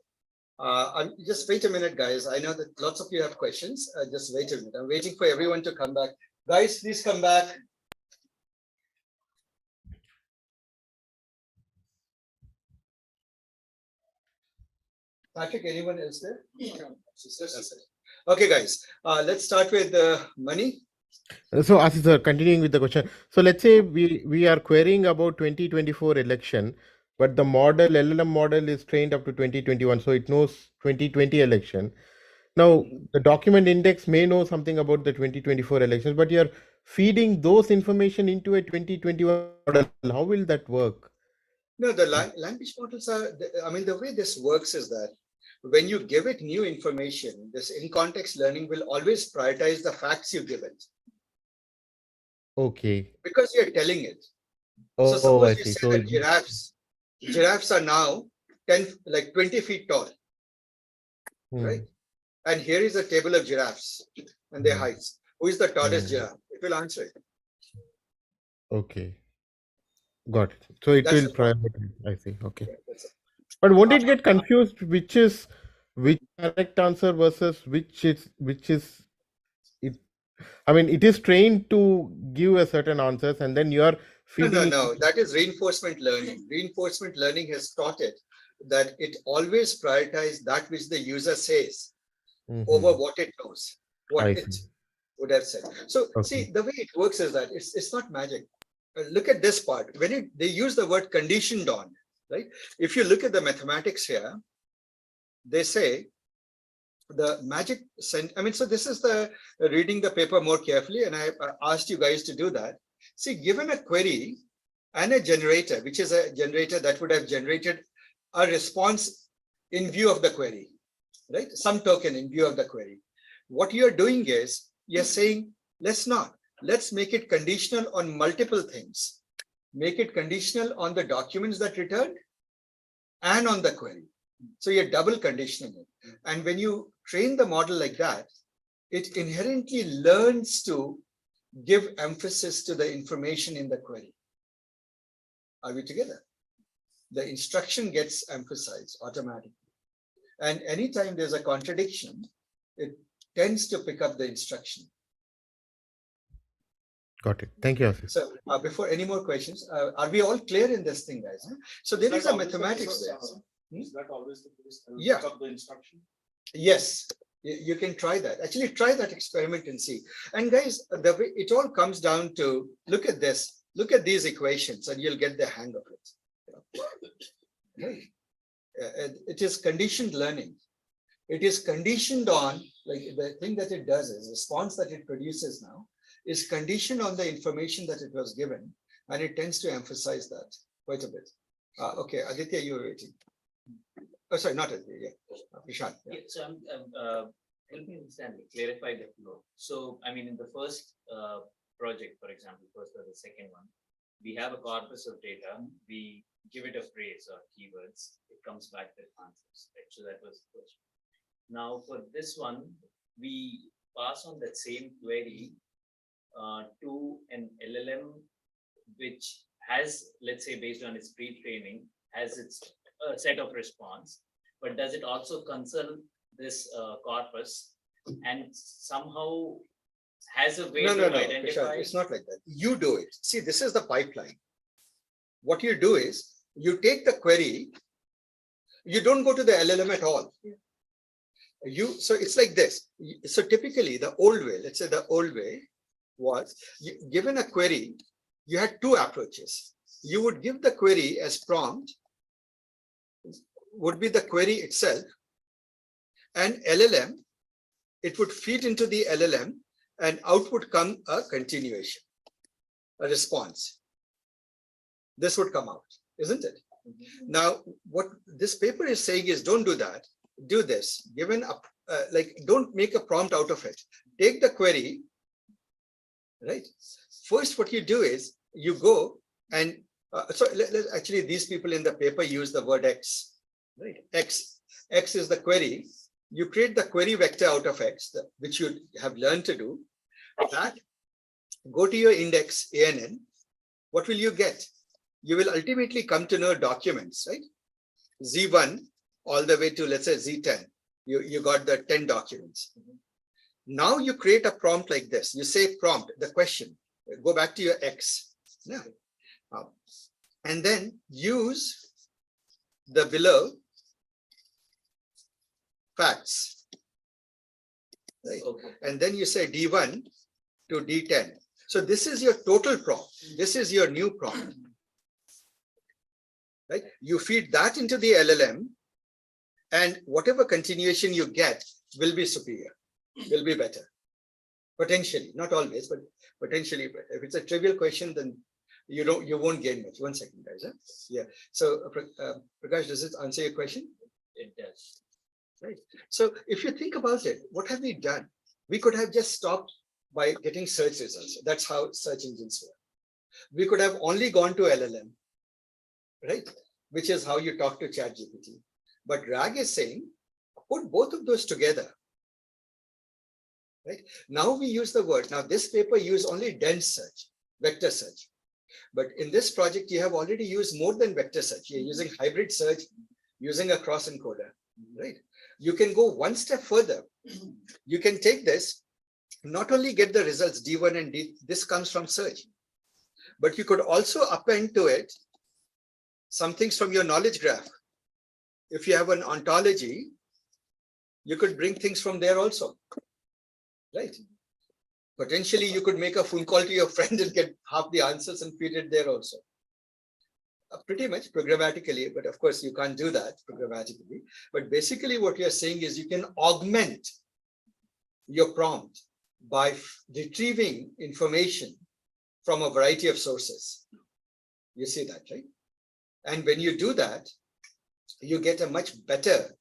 Just wait a minute, guys. I know that lots of you have questions. Just wait a minute. I'm waiting for everyone to come back. Guys, please come back. Patrick, anyone else there? That's it. Okay, guys, let's start with money. So, Asif sir, continuing with the question. So, let's say we are querying about 2024 election, but the model LLM model is trained up to 2021, so it knows 2020 election. Now, the document index may know something about the 2024 elections, but you're feeding those information into a 2021 model. How will that work? No, the language models are, I mean, the way this works is that when you give it new information, this in-context learning will always prioritize the facts you give it. Okay. Because you're telling it. Oh, so suppose I you see. say So that giraffes are now 20 feet tall, right? And here is a table of giraffes and their heights. Who is the tallest giraffe? It will answer it. Okay. Got it. So it That's will the part. prioritize. I see. Okay. That's it. But won't it get confused which correct answer versus which is it? I mean, it is trained to give a certain answers, and then you are feeding it. No. That is reinforcement learning. Reinforcement learning has taught it that it always prioritizes that which the user says over what it knows, what it would have said. So see, the way it works is that it's not magic. Look at this part. When they use the word conditioned on, right? If you look at the mathematics here, they say the magic I mean, so this is the reading the paper more carefully, and I asked you guys to do that. See, given a query and a generator, which is a generator that would have generated a response in view of the query, right? Some token in view of the query. What you're doing is you're saying, let's make it conditional on multiple things. Make it conditional on the documents that returned and on the query. So you're double conditioning it. And when you train the model like that, it inherently learns to give emphasis to the information in the query. Are we together? The instruction gets emphasized automatically. And anytime there's a contradiction, it tends to pick up the instruction. Got it. Thank you, Asif. So before any more questions, are we all clear in this thing, guys? Huh? So there is a mathematics there. Is that always the case? Yeah. Pick up the instruction? Yes, you can try that. Actually, try that experiment and see. And guys, the way it all comes down to, look at this, look at these equations, and you'll get the hang of it. Right. It is conditioned learning. It is conditioned on, like the thing that it does is, response that it produces now is conditioned on the information that it was given, and it tends to emphasize that quite a bit. Okay, Aditya, you were waiting. Oh, sorry, not Aditya. Yeah, Vishal. Yeah. So I'm help me understand, clarify the flow. So I mean, in the first project, for example, first or the second one, we have a corpus of data. We give it a phrase or keywords. It comes back with answers. Right? So that was the first. Now for this one, we pass on that same query to an LLM, which has, let's say, based on its pre-training, has its set of response, but does it also concern this corpus and somehow has a way to identify? Vishal, it's not like that. You do it. See, this is the pipeline. What you do is you take the query, you don't go to the LLM at all. So it's like this. So typically the old way, let's say the old way was, given a query, you had two approaches. You would give the query as prompt, would be the query itself, and LLM, it would feed into the LLM and out would come a continuation, a response. This would come out, isn't it? Now, what this paper is saying is don't do that. Do this. Given up, don't make a prompt out of it. Take the query, right? First, what you do is you go and actually these people in the paper use the word X, right? X is the query. You create the query vector out of X, which you have learned to do. That go to your index ANN. What will you get? You will ultimately come to know documents, right? Z1 all the way to, let's say, Z10. You got the 10 documents. Now you create a prompt like this. You say prompt, the question, go back to your X. Yeah. And then use the below facts. Right? Okay. And then you say D1 to D10. So this is your total prompt. This is your new prompt. Right? You feed that into the LLM, and whatever continuation you get will be superior, will be better. Potentially, not always, but potentially better. If it's a trivial question, then you won't gain much. 1 second, guys. Huh? Yeah. So Prakash, does it answer your question? It does. Right. So if you think about it, what have we done? We could have just stopped by getting search results. That's how search engines work. We could have only gone to LLM, right? Which is how you talk to ChatGPT. But RAG is saying, put both of those together. Right? Now we use the word. Now this paper used only dense search, vector search. But in this project, you have already used more than vector search. You're using hybrid search, using a cross encoder, right? You can go one step further. You can take this, not only get the results D1 and D, this comes from search, but you could also append to it some things from your knowledge graph. If you have an ontology, you could bring things from there also, right? Potentially, you could make a phone call to your friend and get half the answers and feed it there also. Pretty much programmatically, but of course, you can't do that programmatically. But basically, what you're saying is you can augment your prompt by retrieving information from a variety of sources. You see that, right? And when you do that, you get a much better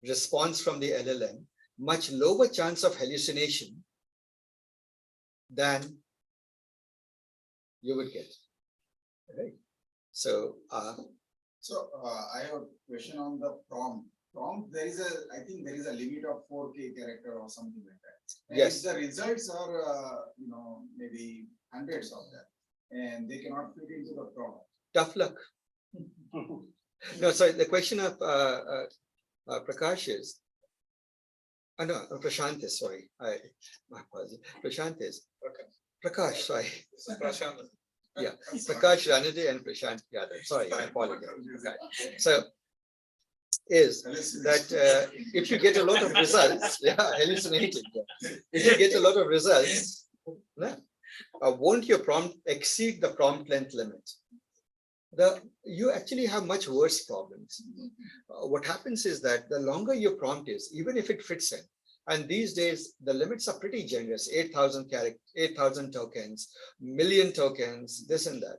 response from the LLM, much lower chance of hallucination than you would get, right? So, I have a question on the prompt. Prompt, I think there is a limit of 4K character or something like that. And yes. If the results are, maybe hundreds of them, and they cannot fit into the prompt. Tough luck. No, sorry, the question of Prakash is, no, Prashant is, sorry. My apologies. Prashant is, Prakash, sorry. Prashant. Yeah, Prakash Ranade and Prashant Yadav. Sorry, I apologize. Okay. So, is that if you get a lot of results, yeah, hallucinating. If you get a lot of results, won't your prompt exceed the prompt length limit? You actually have much worse problems. What happens is that the longer your prompt is, even if it fits in, and these days the limits are pretty generous, 8,000 characters, 8,000 tokens, million tokens, this and that.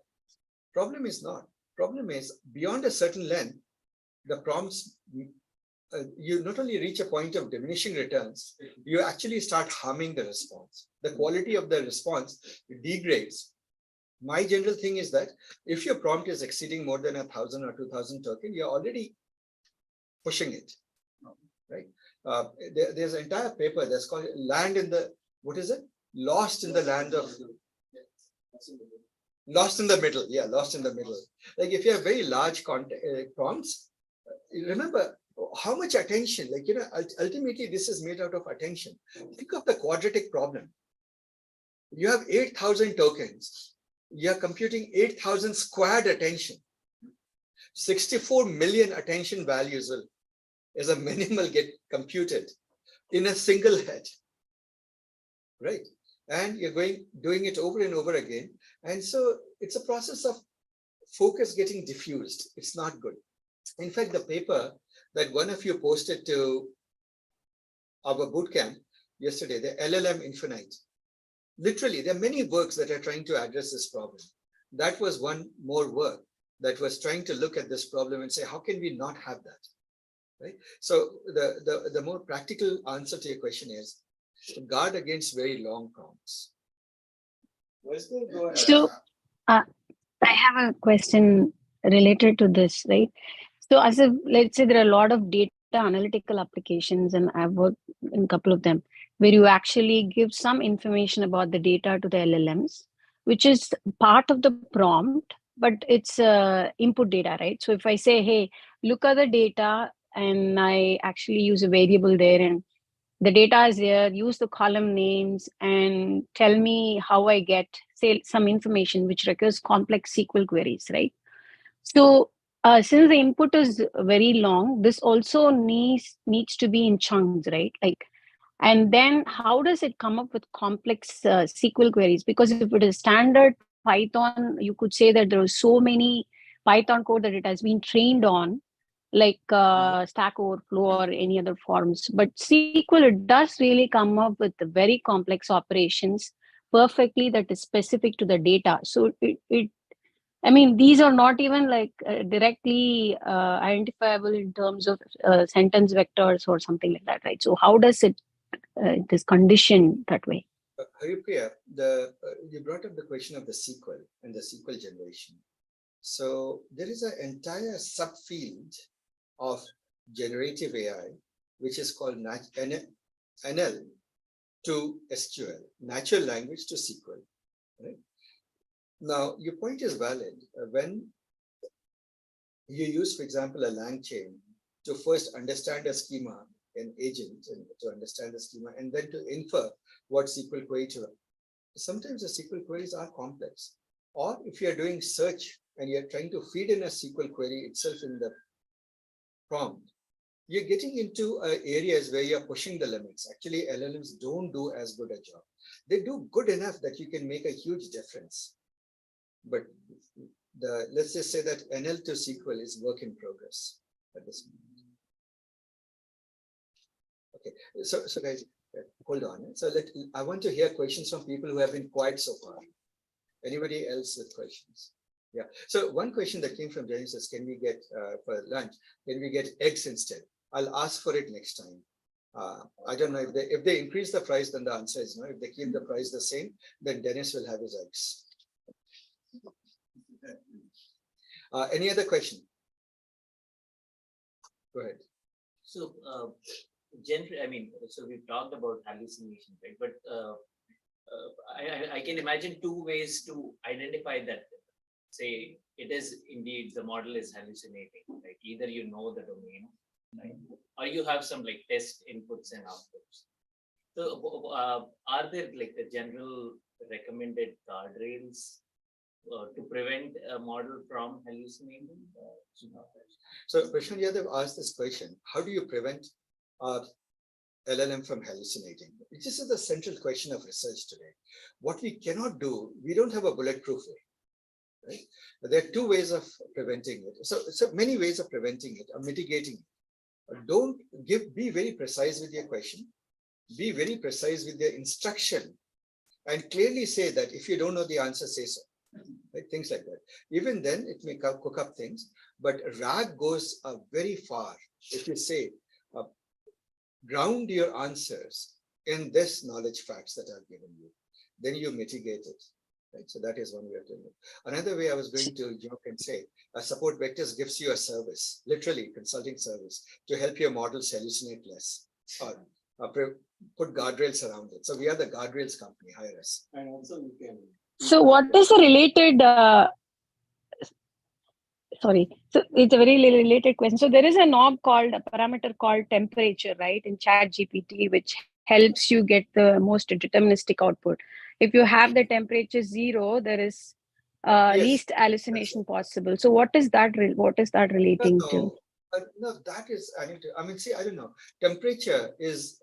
Problem is not. Problem is beyond a certain length, the prompts, you not only reach a point of diminishing returns, you actually start harming the response. The quality of the response degrades. My general thing is that if your prompt is exceeding more than 1,000 or 2,000 token, you're already pushing it, right? There's an entire paper that's called Land in the, what is it? Lost in the Land of, Lost in the Middle. Yeah, Lost in the Middle. Like if you have very large prompts, remember how much attention, ultimately this is made out of attention. Think of the quadratic problem. You have 8,000 tokens. You are computing 8,000 squared attention. 64 million attention values will, as a minimal, get computed in a single head, right? And you're doing it over and over again. And so it's a process of focus getting diffused. It's not good. In fact, the paper that one of you posted to our bootcamp yesterday, the LLM Infinite, literally, there are many works that are trying to address this problem. That was one more work that was trying to look at this problem and say, how can we not have that? Right? So the more practical answer to your question is to guard against very long prompts. So I have a question related to this, right? So as if, let's say there are a lot of data analytical applications, and I've worked in a couple of them, where you actually give some information about the data to the LLMs, which is part of the prompt, but it's input data, right? So if I say, hey, look at the data, and I actually use a variable there, and the data is there, use the column names and tell me how I get, say, some information which requires complex SQL queries, right? So since the input is very long, this also needs to be in chunks, right? Like, and then how does it come up with complex SQL queries? Because if it is standard Python, you could say that there are so many Python code that it has been trained on, like Stack Overflow or any other forms. But SQL, it does really come up with very complex operations perfectly that is specific to the data. So I mean, these are not even like directly identifiable in terms of sentence vectors or something like that, right? So how does it this condition that way? Haripriya, you brought up the question of the SQL and the SQL generation. So there is an entire subfield of generative AI, which is called NL to SQL, natural language to SQL. Right? Now, your point is valid. When you use, for example, a LangChain to first understand a schema, an agent, and to understand the schema, and then to infer what SQL query to run. Sometimes the SQL queries are complex. Or if you're doing search and you're trying to feed in a SQL query itself in the prompt, you're getting into areas where you're pushing the limits. Actually, LLMs don't do as good a job. They do good enough that you can make a huge difference. But let's just say that NL to SQL is work in progress at this moment. Okay, so guys, hold on. So I want to hear questions from people who have been quiet so far. Anybody else with questions? Yeah. So one question that came from Dennis is, can we get for lunch? Can we get eggs instead? I'll ask for it next time. I don't know if they increase the price, then the answer is no. If they keep the price the same, then Dennis will have his eggs. Any other question? Go ahead. So, generally, I mean, so we've talked about hallucination, right? But I can imagine two ways to identify that. Say it is indeed the model is hallucinating, right? Either you know the domain, right? Or you have some like test inputs and outputs. So, are there like the general recommended guardrails to prevent a model from hallucinating? So Krishna Yadav asked this question: how do you prevent LLM from hallucinating? This is the central question of research today. What we cannot do, we don't have a bulletproof way. Right? There are two ways of preventing it. So many ways of preventing it or mitigating it. Be very precise with your question. Be very precise with your instruction, and clearly say that if you don't know the answer, say so. Right? Things like that. Even then, it may cook up things. But RAG goes very far. If you say, ground your answers in this knowledge facts that I've given you, then you mitigate it. Right? So that is one way of doing it. Another way I was going to joke and say, support vectors gives you a service, literally consulting service, to help your models hallucinate less, or put guardrails around it. So we are the guardrails company. Hire us. And also you can. So what is a related? Sorry, so it's a very related question. So there is a parameter called temperature, right, in ChatGPT, which helps you get the most deterministic output. If you have the temperature 0, there is least hallucination possible. So what is that? What is that relating to? No, that is, I mean, see, I don't know. Temperature is,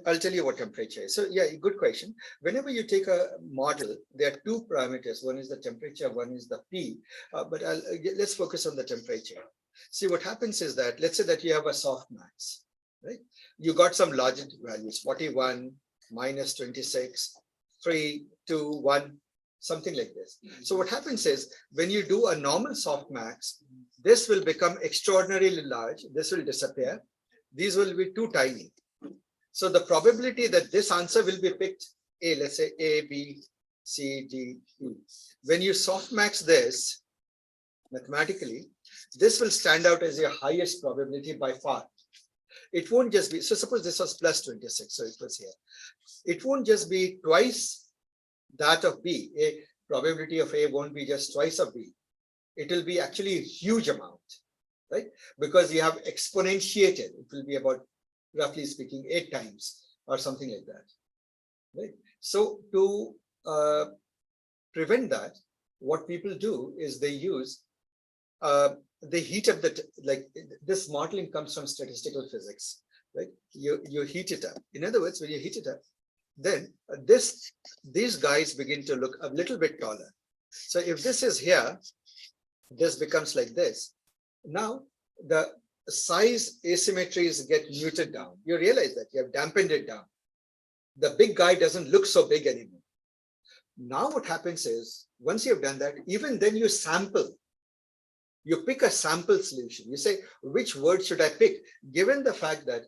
I'll tell you what temperature is. So yeah, good question. Whenever you take a model, there are two parameters. One is the temperature, one is the P. But let's focus on the temperature. See, what happens is that, let's say that you have a softmax, right? You got some logic values, 41, -26, 3, 2, 1, something like this. So what happens is when you do a normal softmax, this will become extraordinarily large. This will disappear. These will be too tiny. So the probability that this answer will be picked, let's say A, B, C, D, E. When you softmax this mathematically, this will stand out as your highest probability by far. It won't just be, so suppose this was plus 26, so it was here. It won't just be twice that of B. A probability of A won't be just twice of B. It will be actually a huge amount, right? Because you have exponentiated. It will be about, roughly speaking, 8 times or something like that, right? So to prevent that, what people do is they use, they heat up like this modeling comes from statistical physics, right? You heat it up. In other words, when you heat it up, then these guys begin to look a little bit taller. So if this is here, this becomes like this. Now the size asymmetries get muted down. You realize that you have dampened it down. The big guy doesn't look so big anymore. Now what happens is, once you have done that, even then you sample. You pick a sample solution. You say, which word should I pick? Given the fact that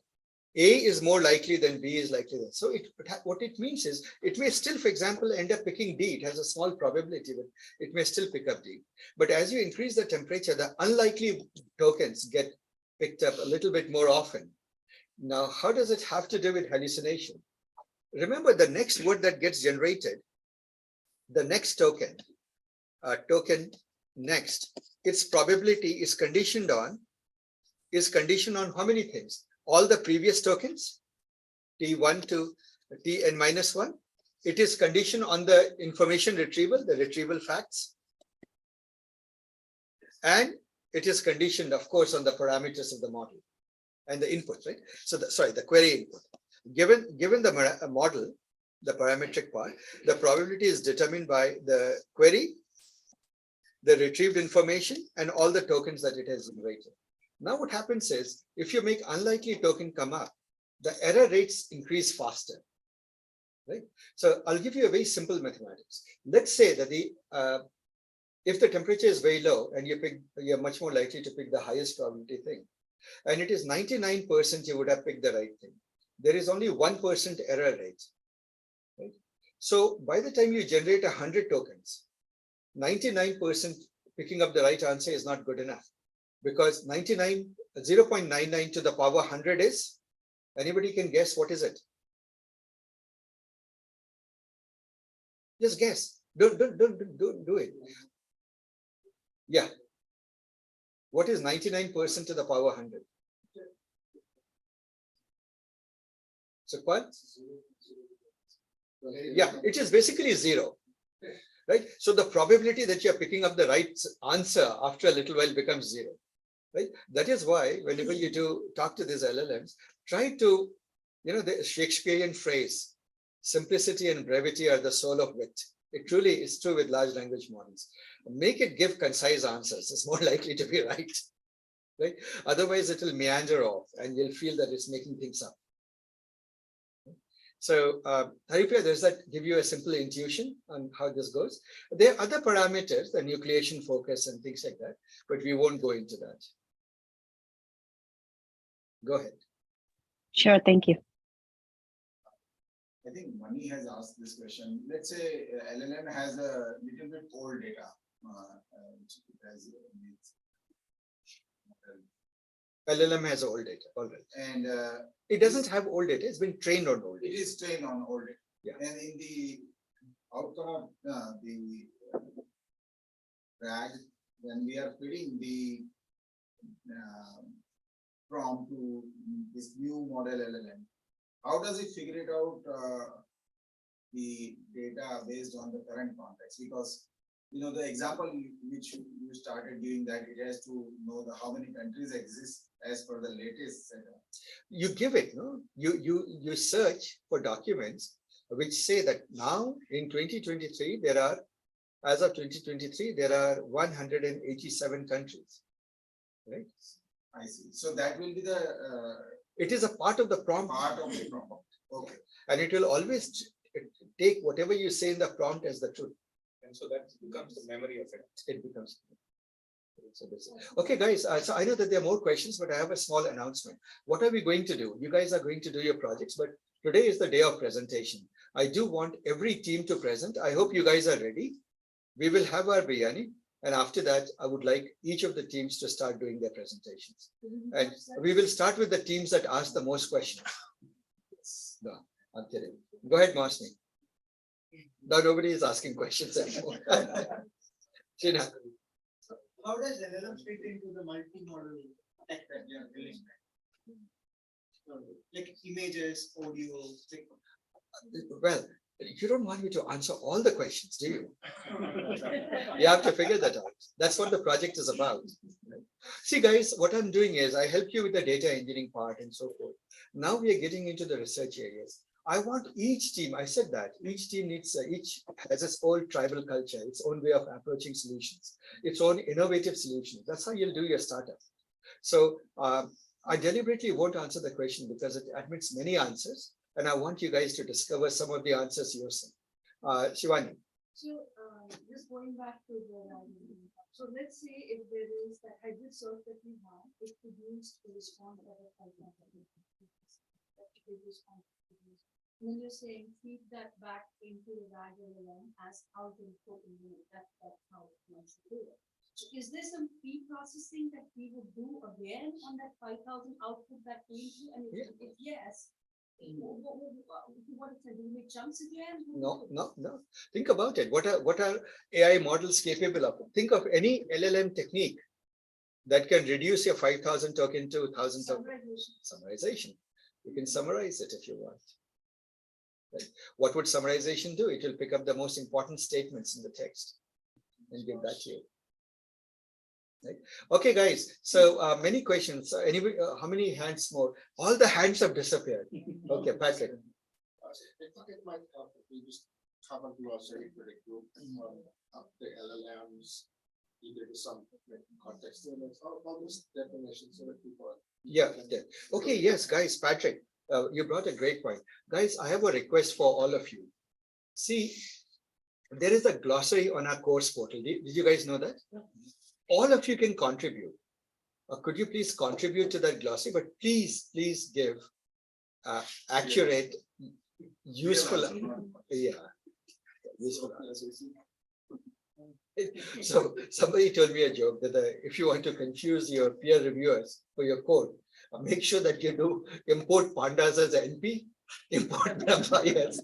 A is more likely than B is likely than. So what it means is, it may still, for example, end up picking D. It has a small probability, but it may still pick up D. But as you increase the temperature, the unlikely tokens get picked up a little bit more often. Now, how does it have to do with hallucination? Remember, the next word that gets generated, the next token, token next, its probability is conditioned on how many things? All the previous tokens, T1 to Tn minus 1. It is conditioned on the information retrieval, the retrieval facts. And it is conditioned, of course, on the parameters of the model and the input, right? So the query input. Given the model, the parametric part, the probability is determined by the query, the retrieved information, and all the tokens that it has generated. Now what happens is, if you make unlikely token come up, the error rates increase faster, right? So I'll give you a very simple mathematics. Let's say that if the temperature is very low and you're much more likely to pick the highest probability thing, and it is 99% you would have picked the right thing. There is only 1% error rate, right? So by the time you generate 100 tokens, 99% picking up the right answer is not good enough, because 0.99 to the power 100 is, anybody can guess what is it? Just guess. Don't do it. Yeah. What is 99% to the power 100? So what? Yeah, it is basically 0. Right? So the probability that you're picking up the right answer after a little while becomes 0. Right? That is why whenever you talk to these LLMs, try to, the Shakespearean phrase, simplicity and brevity are the soul of wit. It truly is true with large language models. Make it give concise answers. It's more likely to be right. Right? Otherwise, it will meander off and you'll feel that it's making things up. So, Haripya, does that give you a simple intuition on how this goes? There are other parameters, the nucleation focus and things like that, but we won't go into that. Go ahead. Sure, thank you. I think Mani has asked this question. Let's say LLM has a little bit old data, which it has LLM has old data, all right. And it doesn't have old data, it's been trained on old data. It is trained on old data. Yeah. And in the outcome of the RAG, when we are feeding the prompt to this new model LLM, how does it figure it out the data based on the current context? Because the example which you started giving, that it has to know how many countries exist as per the latest setup. You give it, no? You search for documents which say that now in 2023 there are, as of 2023, there are 187 countries, right? I see. So that will be the. It is a part of the prompt. Part of the prompt. Okay. And it will always take whatever you say in the prompt as the truth. And so that becomes the memory of it. It becomes. Okay, guys, so I know that there are more questions, but I have a small announcement. What are we going to do? You guys are going to do your projects, but today is the day of presentation. I do want every team to present. I hope you guys are ready. We will have our biryani. And after that, I would like each of the teams to start doing their presentations. And we will start with the teams that ask the most questions. No, I'm kidding. Go ahead, Masni. Now nobody is asking questions anymore. Shina. How does LLM fit into the multi-model tech that we are building? Like images, audio, Well, you don't want me to answer all the questions, do you? You have to figure that out. That's what the project is about. See, guys, what I'm doing is I help you with the data engineering part and so forth. Now we are getting into the research areas. I want each team, I said that, each team needs, each has its own tribal culture, its own way of approaching solutions, its own innovative solutions. That's how you'll do your startup. So I deliberately won't answer the question because it admits many answers. And I want you guys to discover some of the answers yourself. Shivani. So just going back to the, so let's say if there is that hybrid search that we have, it produced a response that is and then you're saying feed that back into the RAG LLM as output in the that's how it wants to do it. So is there some pre-processing that we would do again on that 5,000 output that came through? And if yes, what is it? Do we make chunks again? No. Think about it. What are AI models capable of? Think of any LLM technique that can reduce your 5,000 token to 1,000 token. Summarization. You can summarize it if you want. Right. What would summarization do? It will pick up the most important statements in the text and give that to you. Right. Okay, guys. So many questions. Anyway, how many hands more? All the hands have disappeared. Okay, Patrick. I think it might help if we just have a glossary for the group of the LLMs, either to some context limits or all those definitions so that people. Yeah. Okay. Yes, guys. Patrick, you brought a great point. Guys, I have a request for all of you. See, there is a glossary on our course portal. Did you guys know that? All of you can contribute. Could you please contribute to that glossary? But please give accurate, useful. Useful. So somebody told me a joke that if you want to confuse your peer reviewers for your code, make sure that you do import pandas as NP, import vampires,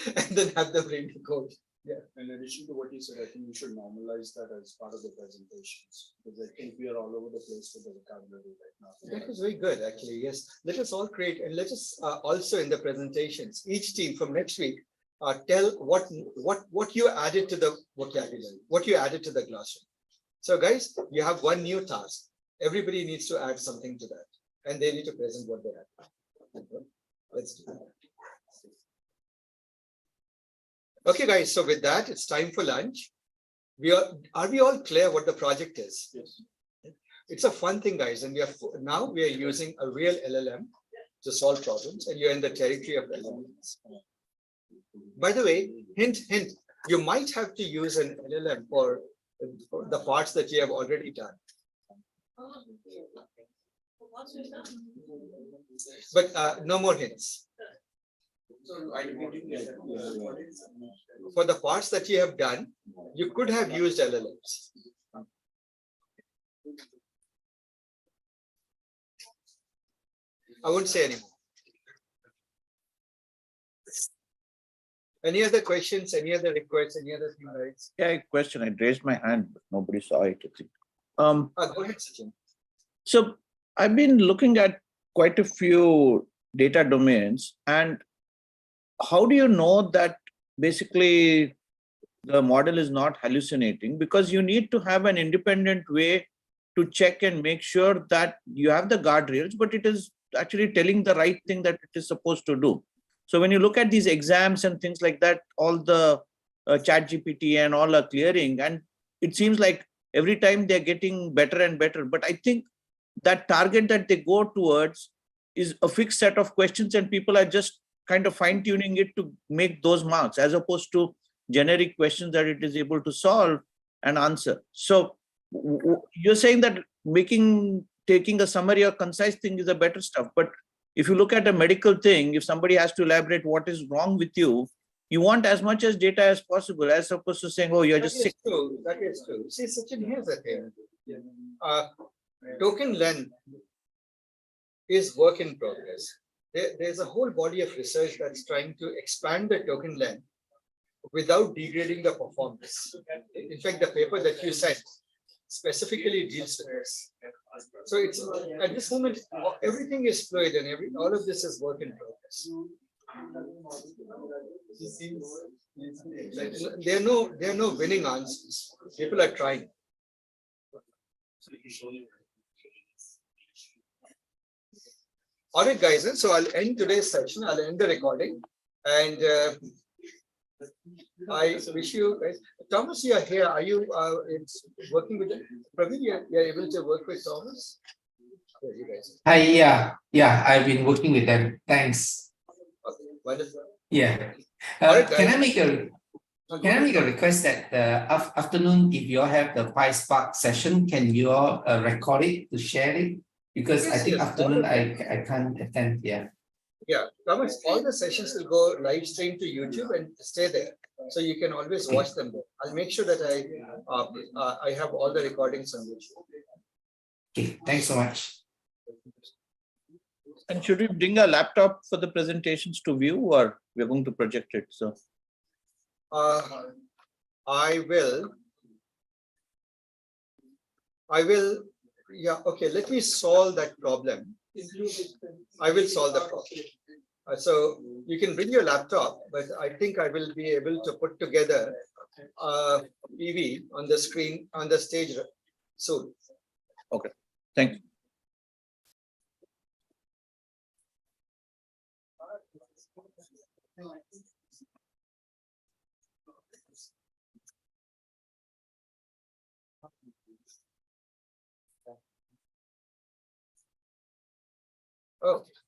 and then have them read the code. Yeah. In addition to what you said, I think we should normalize that as part of the presentations because I think we are all over the place with the vocabulary right now. That was very good, actually. Yes. Let us all create, and let us also in the presentations, each team from next week, tell what you added to the vocabulary, what you added to the glossary. So, guys, you have one new task. Everybody needs to add something to that, and they need to present what they add. Let's do that. Okay, guys, so with that, it's time for lunch. Are we all clear what the project is? Yes. It's a fun thing, guys, and we are using a real LLM to solve problems, and you're in the territory of LLMs. By the way, hint, you might have to use an LLM for the parts that you have already done. But no more hints. For the parts that you have done, you could have used LLMs. I won't say anymore. Any other questions, any other requests, any other thing, guys? Yeah, question. I raised my hand, but nobody saw it. I think. Go ahead, Sachin. So I've been looking at quite a few data domains, and how do you know that basically the model is not hallucinating? Because you need to have an independent way to check and make sure that you have the guardrails, but it is actually telling the right thing that it is supposed to do. So when you look at these exams and things like that, all the ChatGPT and all are clearing, and it seems like every time they're getting better and better. But I think that target that they go towards is a fixed set of questions, and people are just kind of fine tuning it to make those marks as opposed to generic questions that it is able to solve and answer. So you're saying that taking a summary or concise thing is a better stuff. But if you look at a medical thing, if somebody has to elaborate what is wrong with you, you want as much as data as possible, as opposed to saying, oh, you're just sick. True. That is true. See, Sachin, here's the thing. Token length is work in progress. There's a whole body of research that's trying to expand the token length without degrading the performance. In fact, the paper that you sent specifically deals with this. So it's at this moment, everything is fluid and all of this is work in progress. There are no winning answers. People are trying. All right, guys. So I'll end today's session. I'll end the recording, and I wish you guys. Thomas, you are here. Are you working with Praveen? You're able to work with Thomas. You guys. Hi, yeah, I've been working with them. Thanks. Okay, wonderful. Yeah. Alright, Can I make a request that afternoon, if you all have the PySpark session, can you all record it to share it? Because I think afternoon I can't attend. Yeah. Yeah, Thomas, all the sessions will go live stream to YouTube and stay there. So you can always watch them there. I'll make sure that I have all the recordings on YouTube. Okay, thanks so much. And should we bring a laptop for the presentations to view, or we're going to project it? So I will. Yeah, okay, let me solve that problem. I will solve the problem. So you can bring your laptop, but I think I will be able to put together a PV on the screen, on the stage soon. Okay, thank you. Oh,